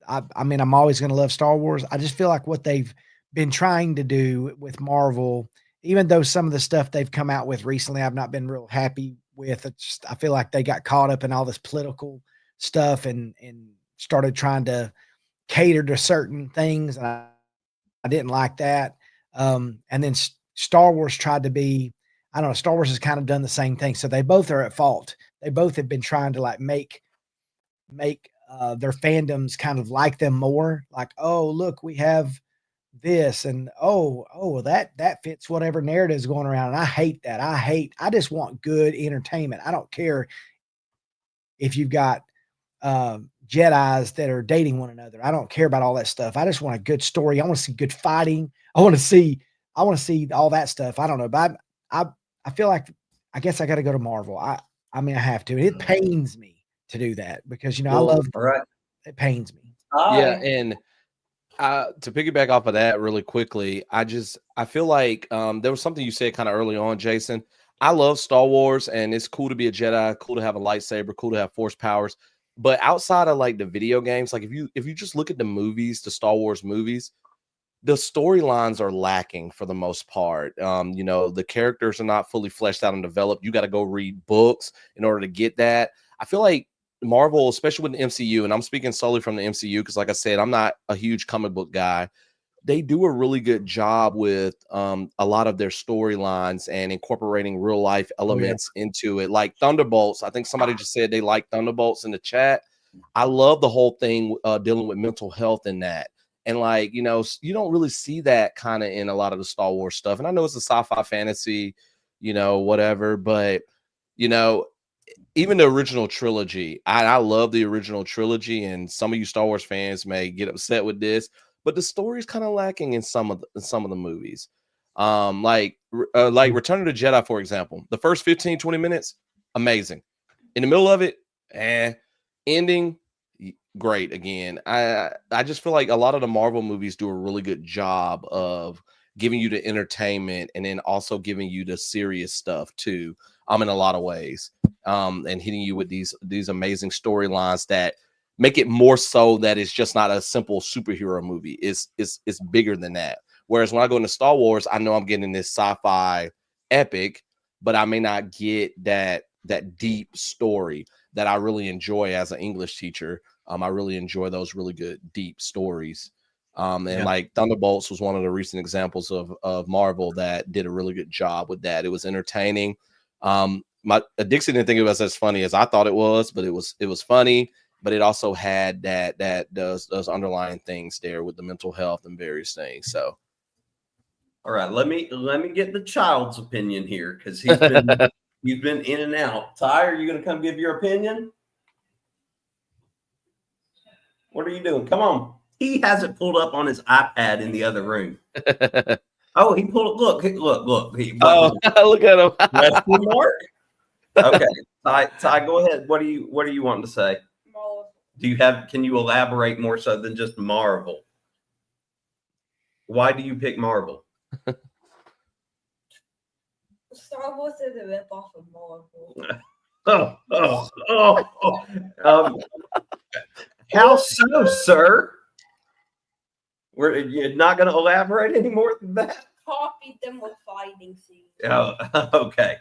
I mean I'm always gonna love Star Wars. I just feel like what they've been trying to do with Marvel, even though some of the stuff they've come out with recently I've not been real happy with. It's just, I feel like they got caught up in all this political stuff and started trying to cater to certain things. And I didn't like that. And then Star Wars tried to be, I don't know, Star Wars has kind of done the same thing. So they both are at fault. They both have been trying to like make their fandoms kind of like them more. Like, oh, look, we have this, and well, that fits whatever narrative is going around. And I hate that. I just want good entertainment. I don't care if you've got Jedis that are dating one another. I don't care about all that stuff. I just want a good story. I want to see good fighting. I want to see all that stuff. I don't know, but I feel like I guess I got to go to Marvel. I mean I have to. It pains me to do that because I love. All right. It pains me. Yeah, and to piggyback off of that really quickly, I feel like there was something you said kind of early on, Jason. I love Star Wars, and it's cool to be a Jedi, cool to have a lightsaber, cool to have force powers. But outside of like the video games, like if you just look at the movies, the Star Wars movies, the storylines are lacking for the most part. The characters are not fully fleshed out and developed. You got to go read books in order to get that. I feel like Marvel, especially with the MCU, and I'm speaking solely from the MCU because, like I said, I'm not a huge comic book guy. They do a really good job with a lot of their storylines and incorporating real life elements into it. Like Thunderbolts, I think somebody just said they like Thunderbolts in the chat. I love the whole thing dealing with mental health in that. And like, you don't really see that kind of in a lot of the Star Wars stuff. And I know it's a sci-fi fantasy, whatever, but even the original trilogy, I love the original trilogy, and some of you Star Wars fans may get upset with this, but the story is kind of lacking in some of the movies. Like Return of the Jedi, for example, the first 15-20 minutes, amazing. In the middle of it, ending, great again. I just feel like a lot of the Marvel movies do a really good job of giving you the entertainment and then also giving you the serious stuff too. In a lot of ways, and hitting you with these amazing storylines that make it more so that it's just not a simple superhero movie. It's bigger than that. Whereas when I go into Star Wars, I know I'm getting this sci-fi epic, but I may not get that deep story that I really enjoy as an English teacher. I really enjoy those really good deep stories. Like Thunderbolts was one of the recent examples of Marvel that did a really good job with that. It was entertaining. Dixie didn't think it was as funny as I thought it was, but it was funny. But it also had those underlying things there with the mental health and various things. So, all right, let me get the child's opinion here because he's been you've been in and out. Ty, are you going to come give your opinion? What are you doing? Come on. He has it pulled up on his iPad in the other room. Oh, he pulled it. Look. Look at him. Question mark. Okay, Ty, go ahead. What do you want to say? Marvel. Can you elaborate more so than just Marvel? Why do you pick Marvel? Star Wars is a ripoff of Marvel. How so, sir? You're not going to elaborate any more than that? Copied them with fighting scenes. Oh, okay.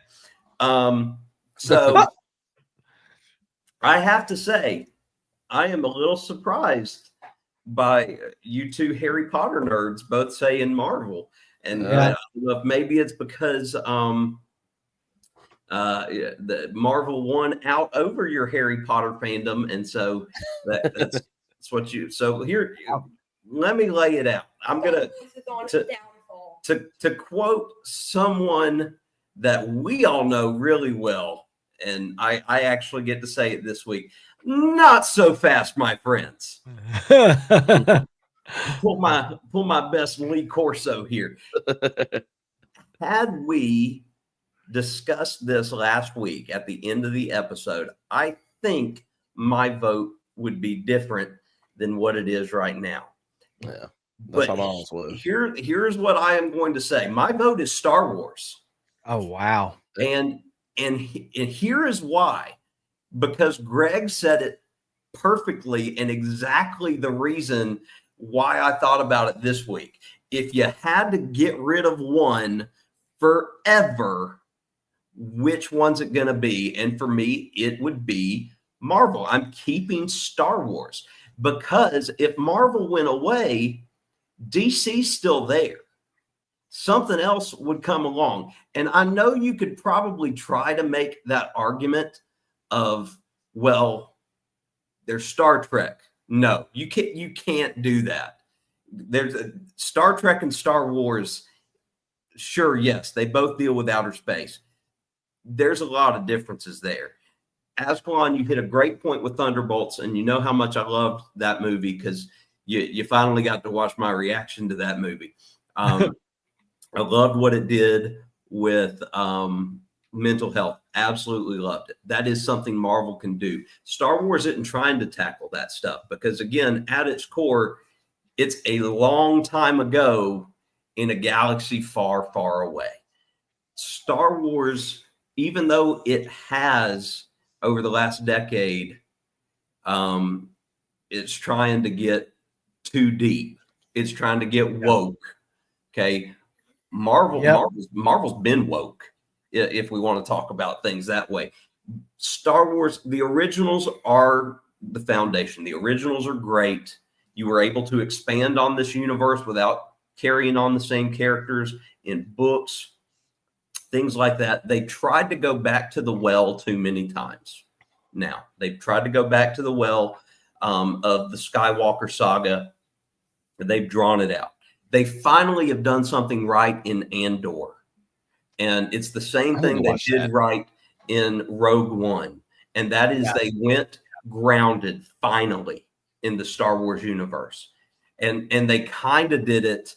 So I have to say, I am a little surprised by you two Harry Potter nerds both saying Marvel. And I don't know if maybe it's because the Marvel won out over your Harry Potter fandom, and so that's what you. So here, let me lay it out. I'm gonna to quote someone that we all know really well, and I actually get to say it this week. Not so fast, my friends. pull my best Lee Corso here. Had we discussed this last week at the end of the episode, I think my vote would be different than what it is right now. Yeah, but here's what I am going to say. My vote is Star Wars. Oh wow! And here is why. Because Greg said it perfectly and exactly the reason why I thought about it this week. If you had to get rid of one forever, which one's it going to be? And for me, it would be Marvel. I'm keeping Star Wars because if Marvel went away, DC's still there. Something else would come along. And I know you could probably try to make that argument of, well, there's Star Trek. No, you can't do that. There's Star Trek and Star Wars. Sure, yes, they both deal with outer space. There's a lot of differences there. Ascalon, you hit a great point with Thunderbolts, and you know how much I loved that movie because you finally got to watch my reaction to that movie. I loved what it did with mental health. Absolutely loved it. That is something Marvel can do. Star Wars isn't trying to tackle that stuff because, again, at its core, it's a long time ago in a galaxy far, far away. Star Wars, even though it has over the last decade, it's trying to get too deep. It's trying to get woke. Okay. Marvel's been woke, if we want to talk about things that way. Star Wars, the originals are the foundation. The originals are great. You were able to expand on this universe without carrying on the same characters in books, things like that. They tried to go back to the well too many times. Now they've tried to go back to the well of the Skywalker saga. They've drawn it out. They finally have done something right in Andor. And it's the same thing they did right in Rogue One. And that is they went grounded finally in the Star Wars universe. And they kind of did it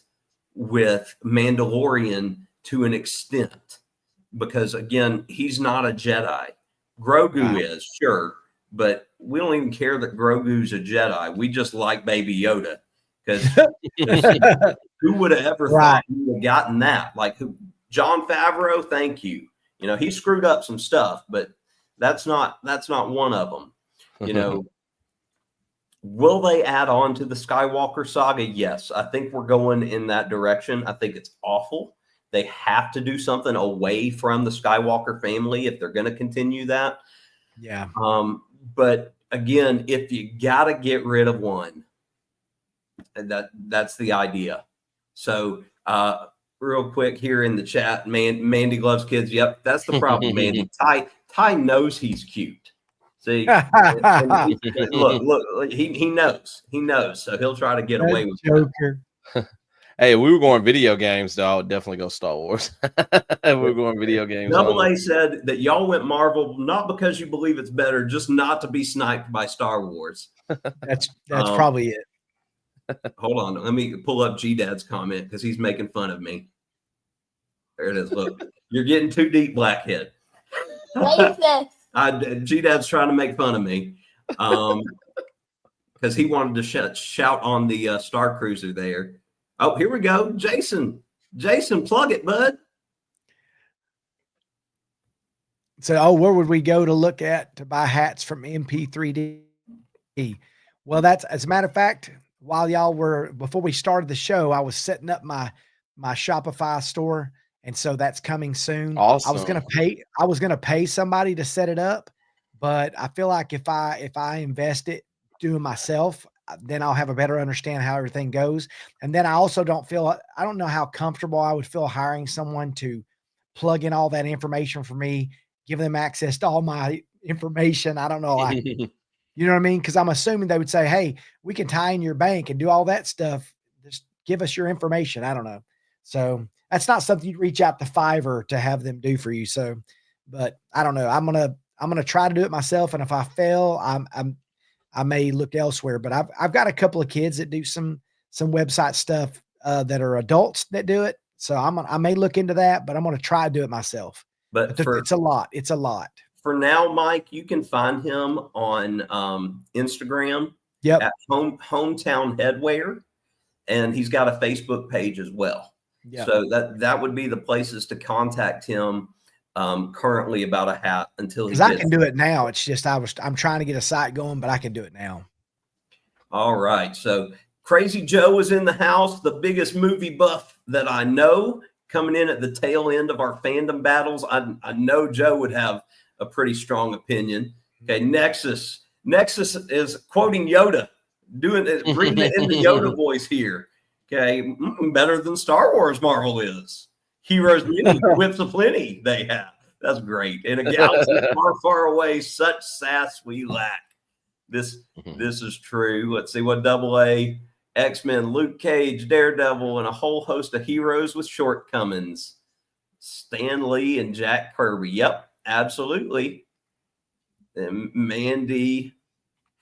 with Mandalorian to an extent. Because, again, he's not a Jedi. Grogu is, sure. But we don't even care that Grogu's a Jedi. We just like Baby Yoda. Because who would have ever thought we would have gotten that? Like Jon Favreau, thank you. You know, he screwed up some stuff, but that's not one of them. You know, will they add on to the Skywalker saga? Yes, I think we're going in that direction. I think it's awful. They have to do something away from the Skywalker family if they're going to continue that. Yeah. But again, if you got to get rid of one, that's the idea. So, real quick here in the chat, Mandy loves kids. Yep, that's the problem, Mandy. Ty knows he's cute. See, look, he knows. He knows. So he'll try to get away with Joker. Hey, we were going video games, though. I would definitely go Star Wars. We were going video games. Double A said that y'all went Marvel not because you believe it's better, just not to be sniped by Star Wars. That's probably it. Hold on. Let me pull up G-Dad's comment because he's making fun of me. There it is. Look, you're getting too deep, Blackhead. G-Dad's trying to make fun of me because he wanted to shout on the Star Cruiser there. Oh, here we go. Jason, plug it, bud. where would we go to look at to buy hats from MP3D? Well, that's, as a matter of fact, while y'all were, before we started the show, I was setting up my Shopify store. And so that's coming soon. Awesome. I was going to pay somebody to set it up, but I feel like if I invest it doing myself, then I'll have a better understand how everything goes. And then I also I don't know how comfortable I would feel hiring someone to plug in all that information for me, give them access to all my information. I don't know. You know what I mean? Because I'm assuming they would say, hey, we can tie in your bank and do all that stuff. Just give us your information. I don't know. So that's not something you'd reach out to Fiverr to have them do for you. So, but I don't know. I'm gonna try to do it myself. And if I fail, I may look elsewhere. But I've got a couple of kids that do some website stuff that are adults that do it. So I may look into that, but I'm gonna try to do it myself. But it's a lot. It's a lot. For now, Mike, you can find him on Instagram at Hometown Headwear, and he's got a Facebook page as well. Yep. So that would be the places to contact him currently about a hat until because I can do it now. It's just I'm trying to get a site going, but I can do it now. All right. So Crazy Joe is in the house, the biggest movie buff that I know, coming in at the tail end of our fandom battles. I know Joe would have a pretty strong opinion. Okay, Nexus is quoting Yoda, reading it in the Yoda voice here. Okay, better than Star Wars Marvel is. Heroes many, whips aplenty they have. That's great. In a galaxy far, far away, such sass we lack. This is true. Let's see what AA, X-Men, Luke Cage, Daredevil, and a whole host of heroes with shortcomings. Stan Lee and Jack Kirby. Yep. Absolutely. And Mandy,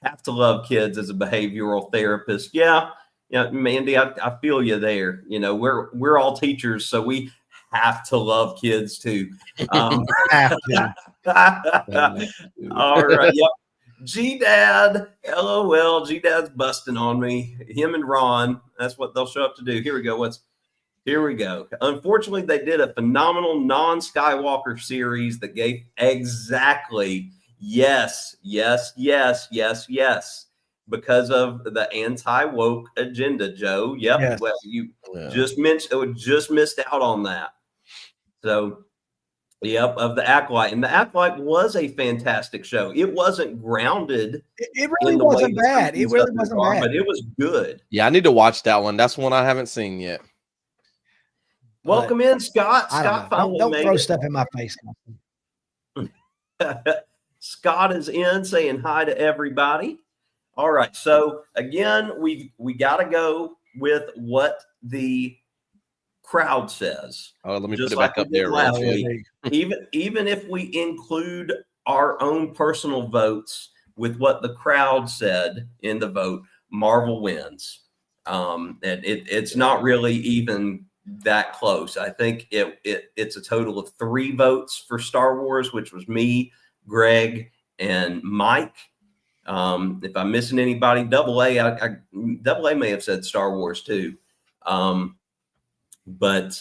have to love kids as a behavioral therapist. Yeah, Mandy, I feel you there. You know, we're all teachers, so we have to love kids too. All right. Yep. G-Dad, LOL. G-Dad's busting on me. Him and Ron, that's what they'll show up to do. Here we go. Here we go. Unfortunately, they did a phenomenal non-Skywalker series that gave exactly yes, because of the anti-woke agenda, Joe. Yep. Yes. Well, you just missed out on that. So, yep, of the Acolyte. And the Acolyte was a fantastic show. It wasn't grounded. It really wasn't bad. It really wasn't bad. But it was good. Yeah, I need to watch that one. That's one I haven't seen yet. Welcome in, Scott. Scott finally don't throw stuff in my face. Scott is in saying hi to everybody. All right. So again, we got to go with what the crowd says. Oh, let me put it back up there. Last week. Even if we include our own personal votes with what the crowd said in the vote, Marvel wins. And it's not really even that close. I think it's a total of 3 votes for Star Wars, which was me, Greg, and Mike. If I'm missing anybody, AA may have said Star Wars too. But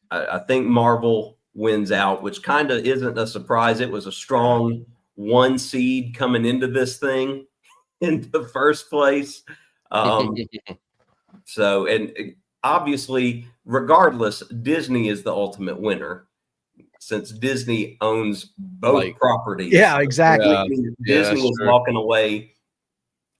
I think Marvel wins out, which kind of isn't a surprise. It was a strong 1 seed coming into this thing in the first place. So, and obviously, regardless, Disney is the ultimate winner since Disney owns both properties. Yeah, exactly. Disney is walking away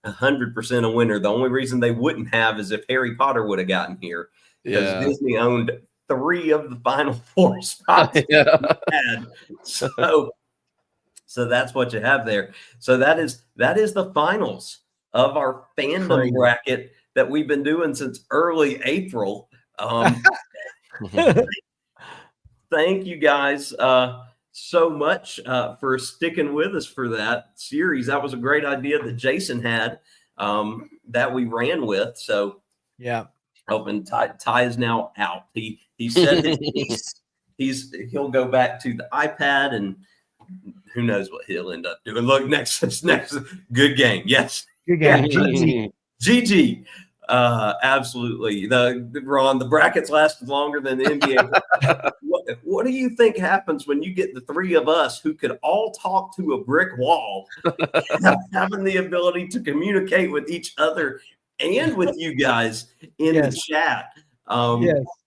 100% a winner. The only reason they wouldn't have is if Harry Potter would have gotten here, because Disney owned 3 of the final 4 spots. So that's what you have there. So that is the finals of our fandom bracket that we've been doing since early April. Thank you guys so much for sticking with us for that series. That was a great idea that Jason had that we ran with. So yeah, hoping Ty is now out. He said his piece. He'll go back to the iPad, and who knows what he'll end up doing. Look, next good game. Yes, good game. GG. Absolutely. Ron, the brackets lasted longer than the NBA. What do you think happens when you get the three of us who could all talk to a brick wall, having the ability to communicate with each other and with you guys in the chat?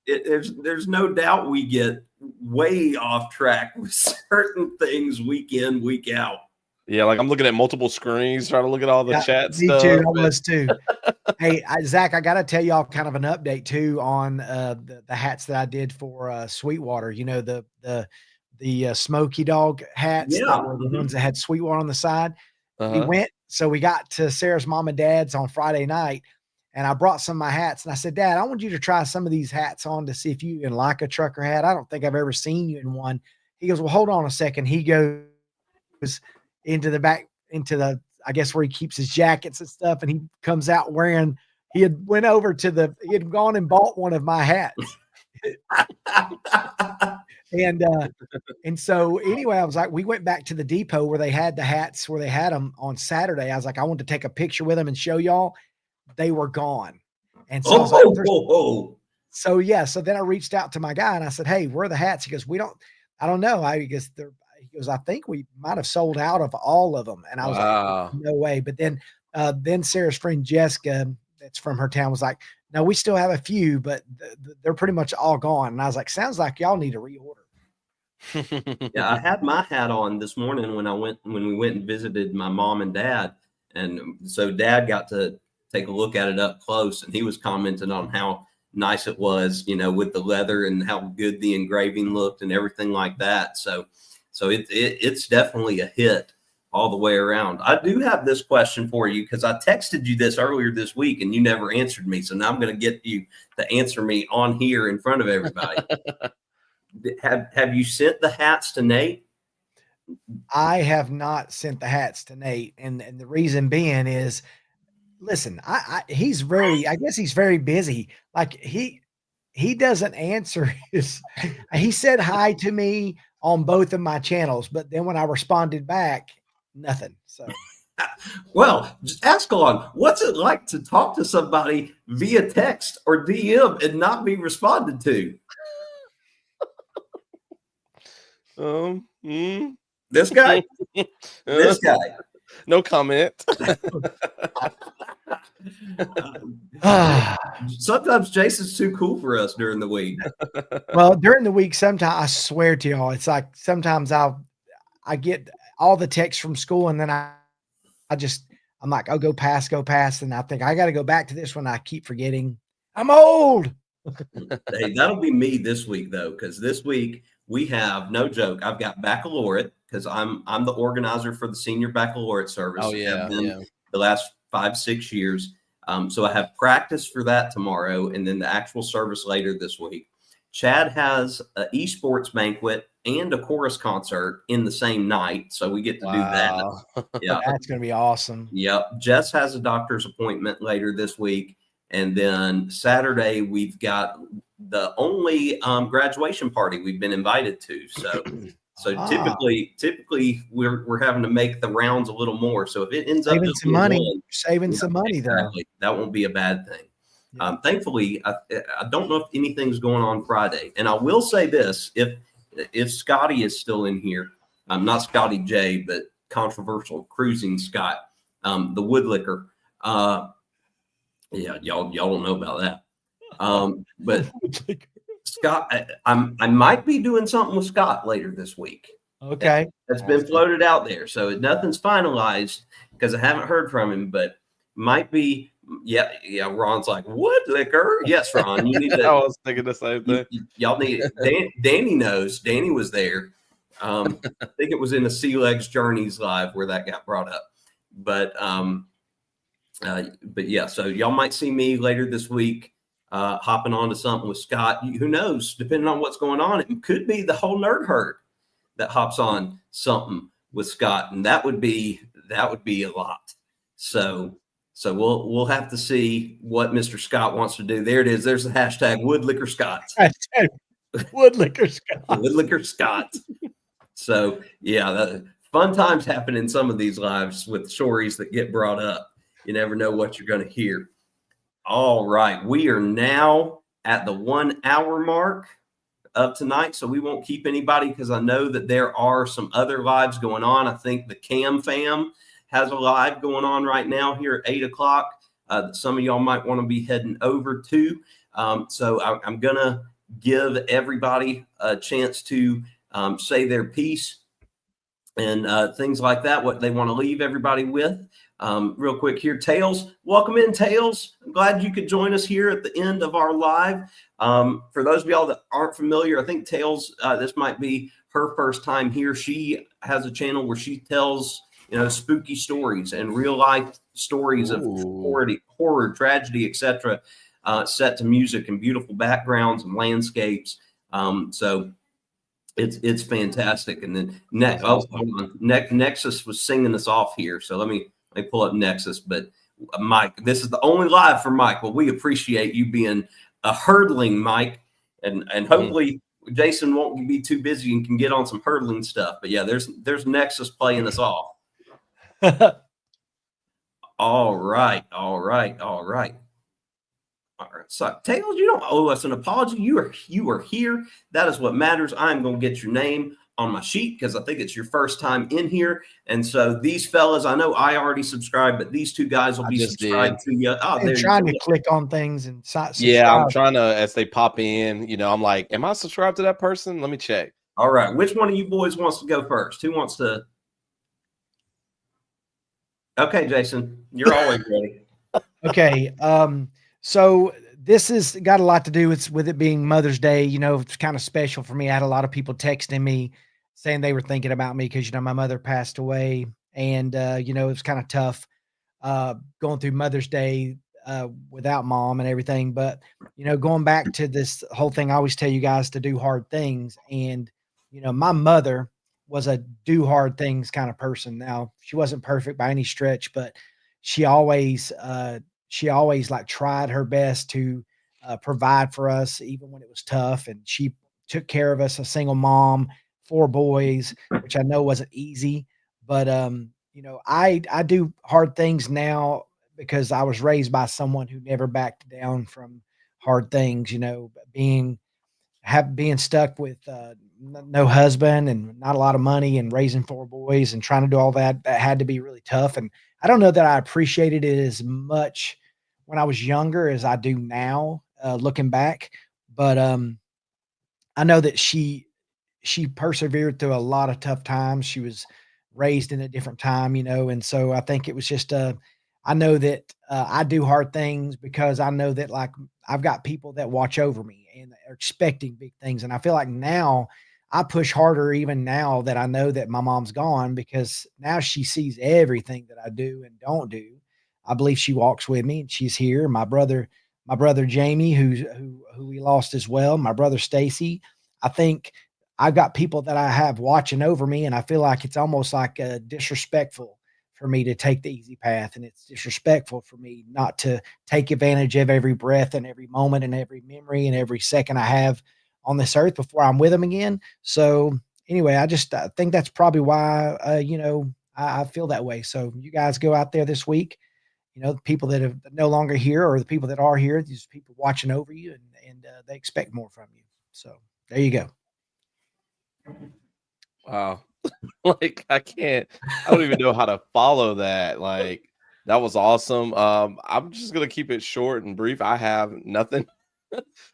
There's no doubt we get way off track with certain things week in, week out. Yeah, like I'm looking at multiple screens, trying to look at all the chat me stuff. too, I was too. Hey, Zach, I got to tell y'all kind of an update too on the hats that I did for Sweetwater. You know, the Smoky Dog hats that were the ones that had Sweetwater on the side. We got to Sarah's mom and dad's on Friday night, and I brought some of my hats, and I said, Dad, I want you to try some of these hats on to see if you can like a trucker hat. I don't think I've ever seen you in one. He goes, well, hold on a second. He goes into the back, I guess where he keeps his jackets and stuff. And he comes out wearing, he had gone and bought one of my hats. And so anyway, I was like, we went back to the depot where they had the hats, where they had them on Saturday. I was like, I want to take a picture with them and show y'all. They were gone. And so I was like, so then I reached out to my guy and I said, hey, where are the hats? He goes, I don't know. He goes, I think we might have sold out of all of them. And I was like, no way. But then Sarah's friend Jessica, that's from her town, was like, no, we still have a few, but they're pretty much all gone. And I was like, sounds like y'all need to reorder. Yeah, I had my hat on this morning when we went and visited my mom and dad. And so Dad got to take a look at it up close, and he was commenting on how nice it was, you know, with the leather and how good the engraving looked and everything like that. So it's definitely a hit all the way around. I do have this question for you because I texted you this earlier this week and you never answered me. So now I'm going to get you to answer me on here in front of everybody. Have you sent the hats to Nate? I have not sent the hats to Nate. And the reason being is, listen, I guess he's very busy. Like he doesn't answer he said hi to me on both of my channels, but then when I responded back, nothing. So, well, Ascalon, what's it like to talk to somebody via text or DM and not be responded to? This guy, this guy. No comment. Sometimes Jason's too cool for us during the week. Well, during the week, sometimes I swear to y'all, it's like sometimes I get all the texts from school, and then I'm like, oh, go past, and I think I got to go back to this one. I keep forgetting. I'm old. Hey, that'll be me this week though, because this week we have, no joke, I've got baccalaureate because I'm the organizer for the senior baccalaureate service. Oh yeah, the last 5-6 years. So I have practice for that tomorrow, and then the actual service later this week. Chad has an esports banquet and a chorus concert in the same night, so we get to do that. Yeah, that's going to be awesome. Yep. Jess has a doctor's appointment later this week, and then Saturday we've got the only graduation party we've been invited to. So typically we're having to make the rounds a little more. So if it ends up some money, some money though, that won't be a bad thing. Yeah. Thankfully, I don't know if anything's going on Friday. And I will say this: if Scotty is still in here, not Scotty J, but controversial cruising Scott, the woodlicker. Yeah, y'all don't know about that. But Scott, I might be doing something with Scott later this week. Okay, that's been floated out there, so nothing's finalized because I haven't heard from him, but might be. Yeah. Ron's like, wood liquor. Yes, Ron, you need to. I was thinking the same thing. Y'all need it. Danny knows. Danny was there. I think it was in the Sea Legs Journeys live where that got brought up. But yeah, so y'all might see me later this week hopping on to something with Scott. Who knows? Depending on what's going on, it could be the whole nerd herd that hops on something with Scott, and that would be a lot. So we'll have to see what Mr. Scott wants to do. There it is. There's the hashtag Woodlicker Scott. Woodlicker Scott. Woodlicker Scott. So yeah, fun times happen in some of these lives with stories that get brought up. You never know what you're going to hear. All right. We are now at the 1 hour mark of tonight, so we won't keep anybody because I know that there are some other lives going on. I think the Cam Fam has a live going on right now here at 8 o'clock. Some of y'all might want to be heading over to. So I'm going to give everybody a chance to say their piece and things like that, what they want to leave everybody with. Real quick here, Tails, welcome in, Tails. I'm glad you could join us here at the end of our live. For those of y'all that aren't familiar, I think Tails, this might be her first time here. She has a channel where she tells, spooky stories and real life stories of horror, tragedy, etc., set to music and beautiful backgrounds and landscapes. So it's fantastic. And then hold on. Nexus was singing us off here, so let me pull up Nexus. But Mike, this is the only live for Mike. Well, we appreciate you being a hurdling, Mike, and hopefully Jason won't be too busy and can get on some hurdling stuff. But yeah, there's Nexus playing us off. All right. All right, so Tails, you don't owe us an apology. You are here. That is what matters. I'm going to get your name on my sheet because I think it's your first time in here. And so these fellas, I know I already subscribed, but these two guys will be subscribed to you. Oh, they're trying to click on things and subscribe. Yeah, I'm trying to, as they pop in, I'm like, am I subscribed to that person? Let me check. All right, which one of you boys wants to go first? Who wants to? Okay, Jason, you're always ready. Okay. So this has got a lot to do with it being Mother's Day. It's kind of special for me. I had a lot of people texting me saying they were thinking about me because, my mother passed away, and, it was kind of tough going through Mother's Day without mom and everything. But, going back to this whole thing, I always tell you guys to do hard things. And, my mother was a do hard things kind of person. Now, she wasn't perfect by any stretch, but she always like tried her best to provide for us, even when it was tough. And she took care of us, a single mom, 4 boys, which I know wasn't easy, but, I do hard things now because I was raised by someone who never backed down from hard things, being stuck with no husband and not a lot of money and raising 4 boys and trying to do all that had to be really tough. And I don't know that I appreciated it as much when I was younger as I do now, looking back. But I know that she persevered through a lot of tough times. She was raised in a different time, and so I think it was just I know that I do hard things because I know that, like, I've got people that watch over me and are expecting big things. And I feel like now I push harder even now that I know that my mom's gone, because now she sees everything that I do and don't do. I believe she walks with me and she's here. My brother Jamie, who we lost as well. My brother Stacy. I think I've got people that I have watching over me, and I feel like it's almost like disrespectful for me to take the easy path. And it's disrespectful for me not to take advantage of every breath and every moment and every memory and every second I have on this earth before I'm with them again. So anyway, I think that's probably why, I feel that way. So you guys go out there this week, the people that are no longer here, or the people that are here, these people watching over you, and they expect more from you. So there you go. Wow. Like, I don't even know how to follow that. Like, that was awesome. I'm just gonna keep it short and brief. I have nothing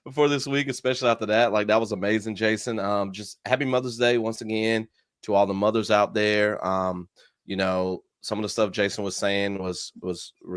before this week, especially after that. Like, that was amazing, Jason. Just happy Mother's Day once again to all the mothers out there. Some of the stuff Jason was saying was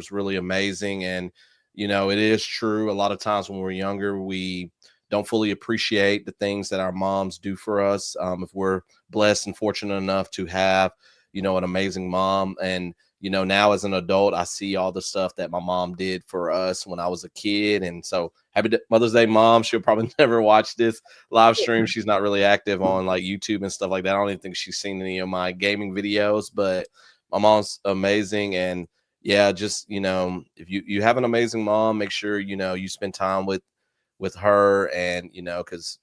really amazing. And it is true. A lot of times when we're younger, we don't fully appreciate the things that our moms do for us. If we're blessed and fortunate enough to have, an amazing mom. And, now as an adult, I see all the stuff that my mom did for us when I was a kid. And so happy Mother's Day, Mom. She'll probably never watch this live stream. She's not really active on like YouTube and stuff like that. I don't even think she's seen any of my gaming videos, but my mom's amazing. And yeah, just, if you have an amazing mom, make sure, you spend time with her. And because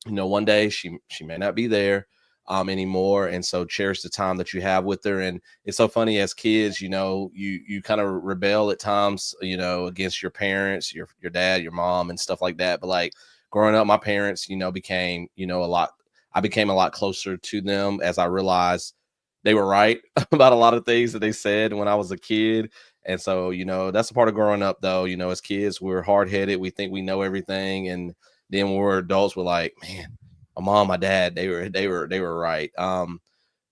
one day she may not be there, anymore. And so cherish the time that you have with her. And it's so funny, as kids, you kind of rebel at times, against your parents, your dad, your mom, and stuff like that. But like growing up, my parents, became, I became a lot closer to them as I realized they were right about a lot of things that they said when I was a kid. And so, that's a part of growing up, though. As kids, we're hard-headed. We think we know everything. And then when we're adults, we're like, man, my mom, my dad, they were right.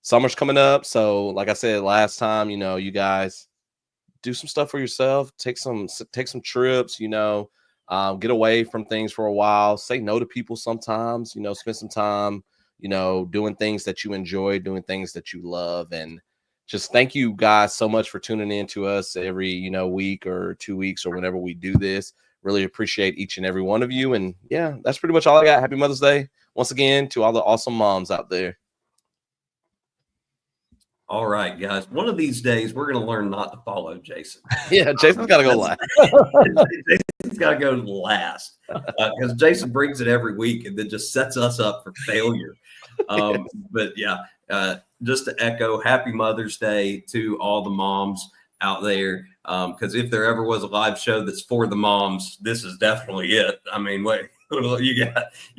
Summer's coming up. So like I said last time, you guys do some stuff for yourself, take some trips, get away from things for a while, say no to people sometimes, spend some time, doing things that you enjoy, doing things that you love. And just thank you guys so much for tuning in to us every, week or 2 weeks or whenever we do this. Really appreciate each and every one of you. And yeah, that's pretty much all I got. Happy Mother's Day once again to all the awesome moms out there. All right, guys. One of these days, we're going to learn not to follow Jason. Yeah, Jason's got to go last. Jason's got to go last because Jason brings it every week and then just sets us up for failure. But yeah, just to echo, Happy Mother's Day to all the moms out there. Because if there ever was a live show that's for the moms, this is definitely it. I mean, wait, you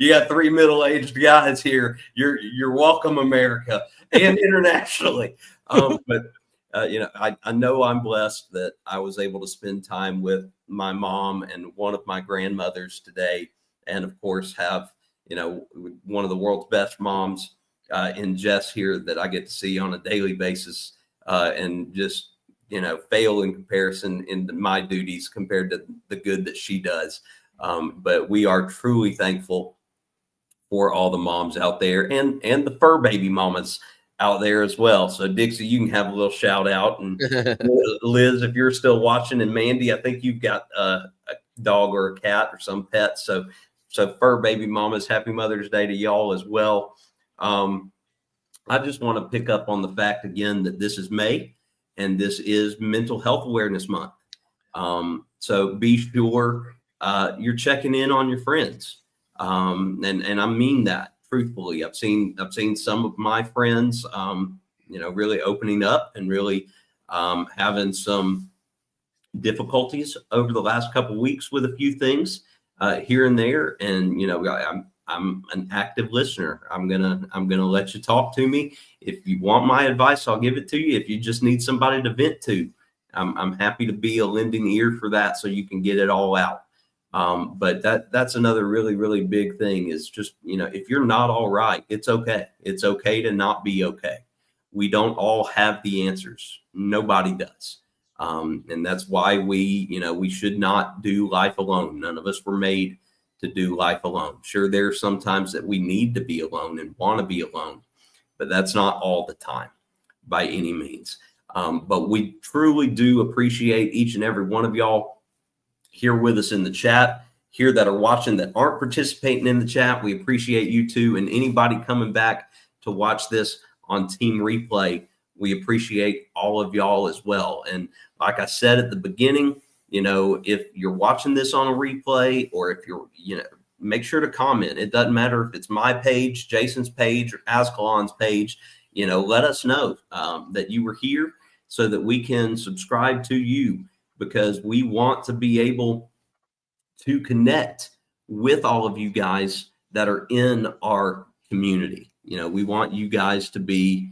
got 3 middle-aged guys here. You're welcome, America, and internationally. But I know I'm blessed that I was able to spend time with my mom and one of my grandmothers today, and of course have one of the world's best moms in Jess here that I get to see on a daily basis, and just fail in comparison in my duties compared to the good that she does. But we are truly thankful for all the moms out there and the fur baby mamas out there as well. So Dixie, you can have a little shout out, and Liz, if you're still watching, and Mandy, I think you've got a dog or a cat or some pet. So fur baby mamas, Happy Mother's Day to y'all as well. I just want to pick up on the fact again that this is May. And this is Mental Health Awareness Month. So be sure you're checking in on your friends. And I mean that truthfully. I've seen some of my friends, really opening up and really having some difficulties over the last couple of weeks with a few things here and there. And, I'm an active listener. I'm gonna let you talk to me. If you want my advice, I'll give it to you. If you just need somebody to vent to, I'm happy to be a lending ear for that, so you can get it all out. But that's another really, really big thing is just, if you're not all right, it's okay. It's okay to not be okay. We don't all have the answers. Nobody does. And that's why we should not do life alone. None of us were made to do life alone. Sure, there are some times that we need to be alone and want to be alone, but that's not all the time by any means. But we truly do appreciate each and every one of y'all here with us in the chat, here that are watching that aren't participating in the chat. We appreciate you too. And anybody coming back to watch this on Team Replay, we appreciate all of y'all as well. And like I said at the beginning, if you're watching this on a replay, or if you're, make sure to comment. It doesn't matter if it's my page, Jason's page, or Ascalon's page. Let us know that you were here so that we can subscribe to you, because we want to be able to connect with all of you guys that are in our community. We want you guys to be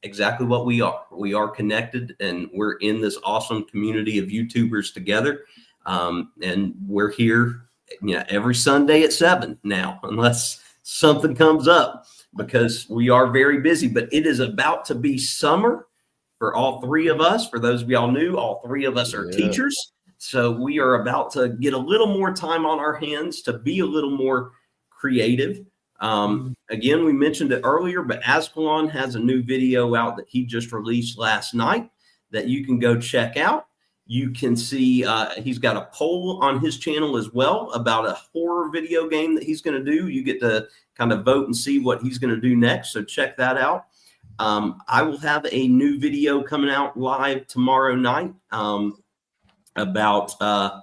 exactly what we are. We are connected, and we're in this awesome community of YouTubers together. And we're here, every Sunday at 7 now, unless something comes up, because we are very busy. But it is about to be summer for all 3 of us. For those of y'all new, all 3 of us are teachers. So we are about to get a little more time on our hands to be a little more creative. Again, we mentioned it earlier, but Ascalon has a new video out that he just released last night that you can go check out. You can see he's got a poll on his channel as well about a horror video game that he's going to do. You get to kind of vote and see what he's going to do next. So check that out. I will have a new video coming out live tomorrow night about a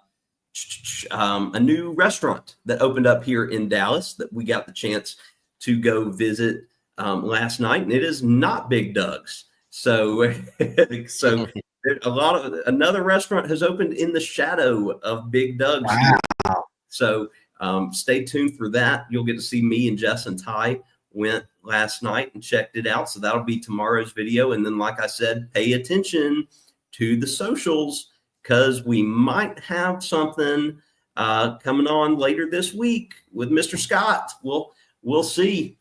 new restaurant that opened up here in Dallas that we got the chance to go visit last night, and it is not Big Doug's. So, so another restaurant has opened in the shadow of Big Doug's. Wow. So stay tuned for that. You'll get to see me and Jess and Ty went last night and checked it out. So that'll be tomorrow's video. And then, like I said, pay attention to the socials because we might have something coming on later this week with Mr. Scott. We'll see.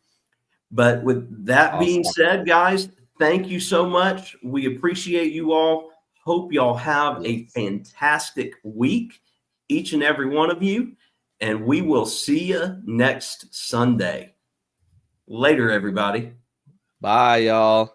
But with that being said, guys, thank you so much. We appreciate you all. Hope y'all have a fantastic week, each and every one of you. And we will see you next Sunday. Later, everybody. Bye, y'all.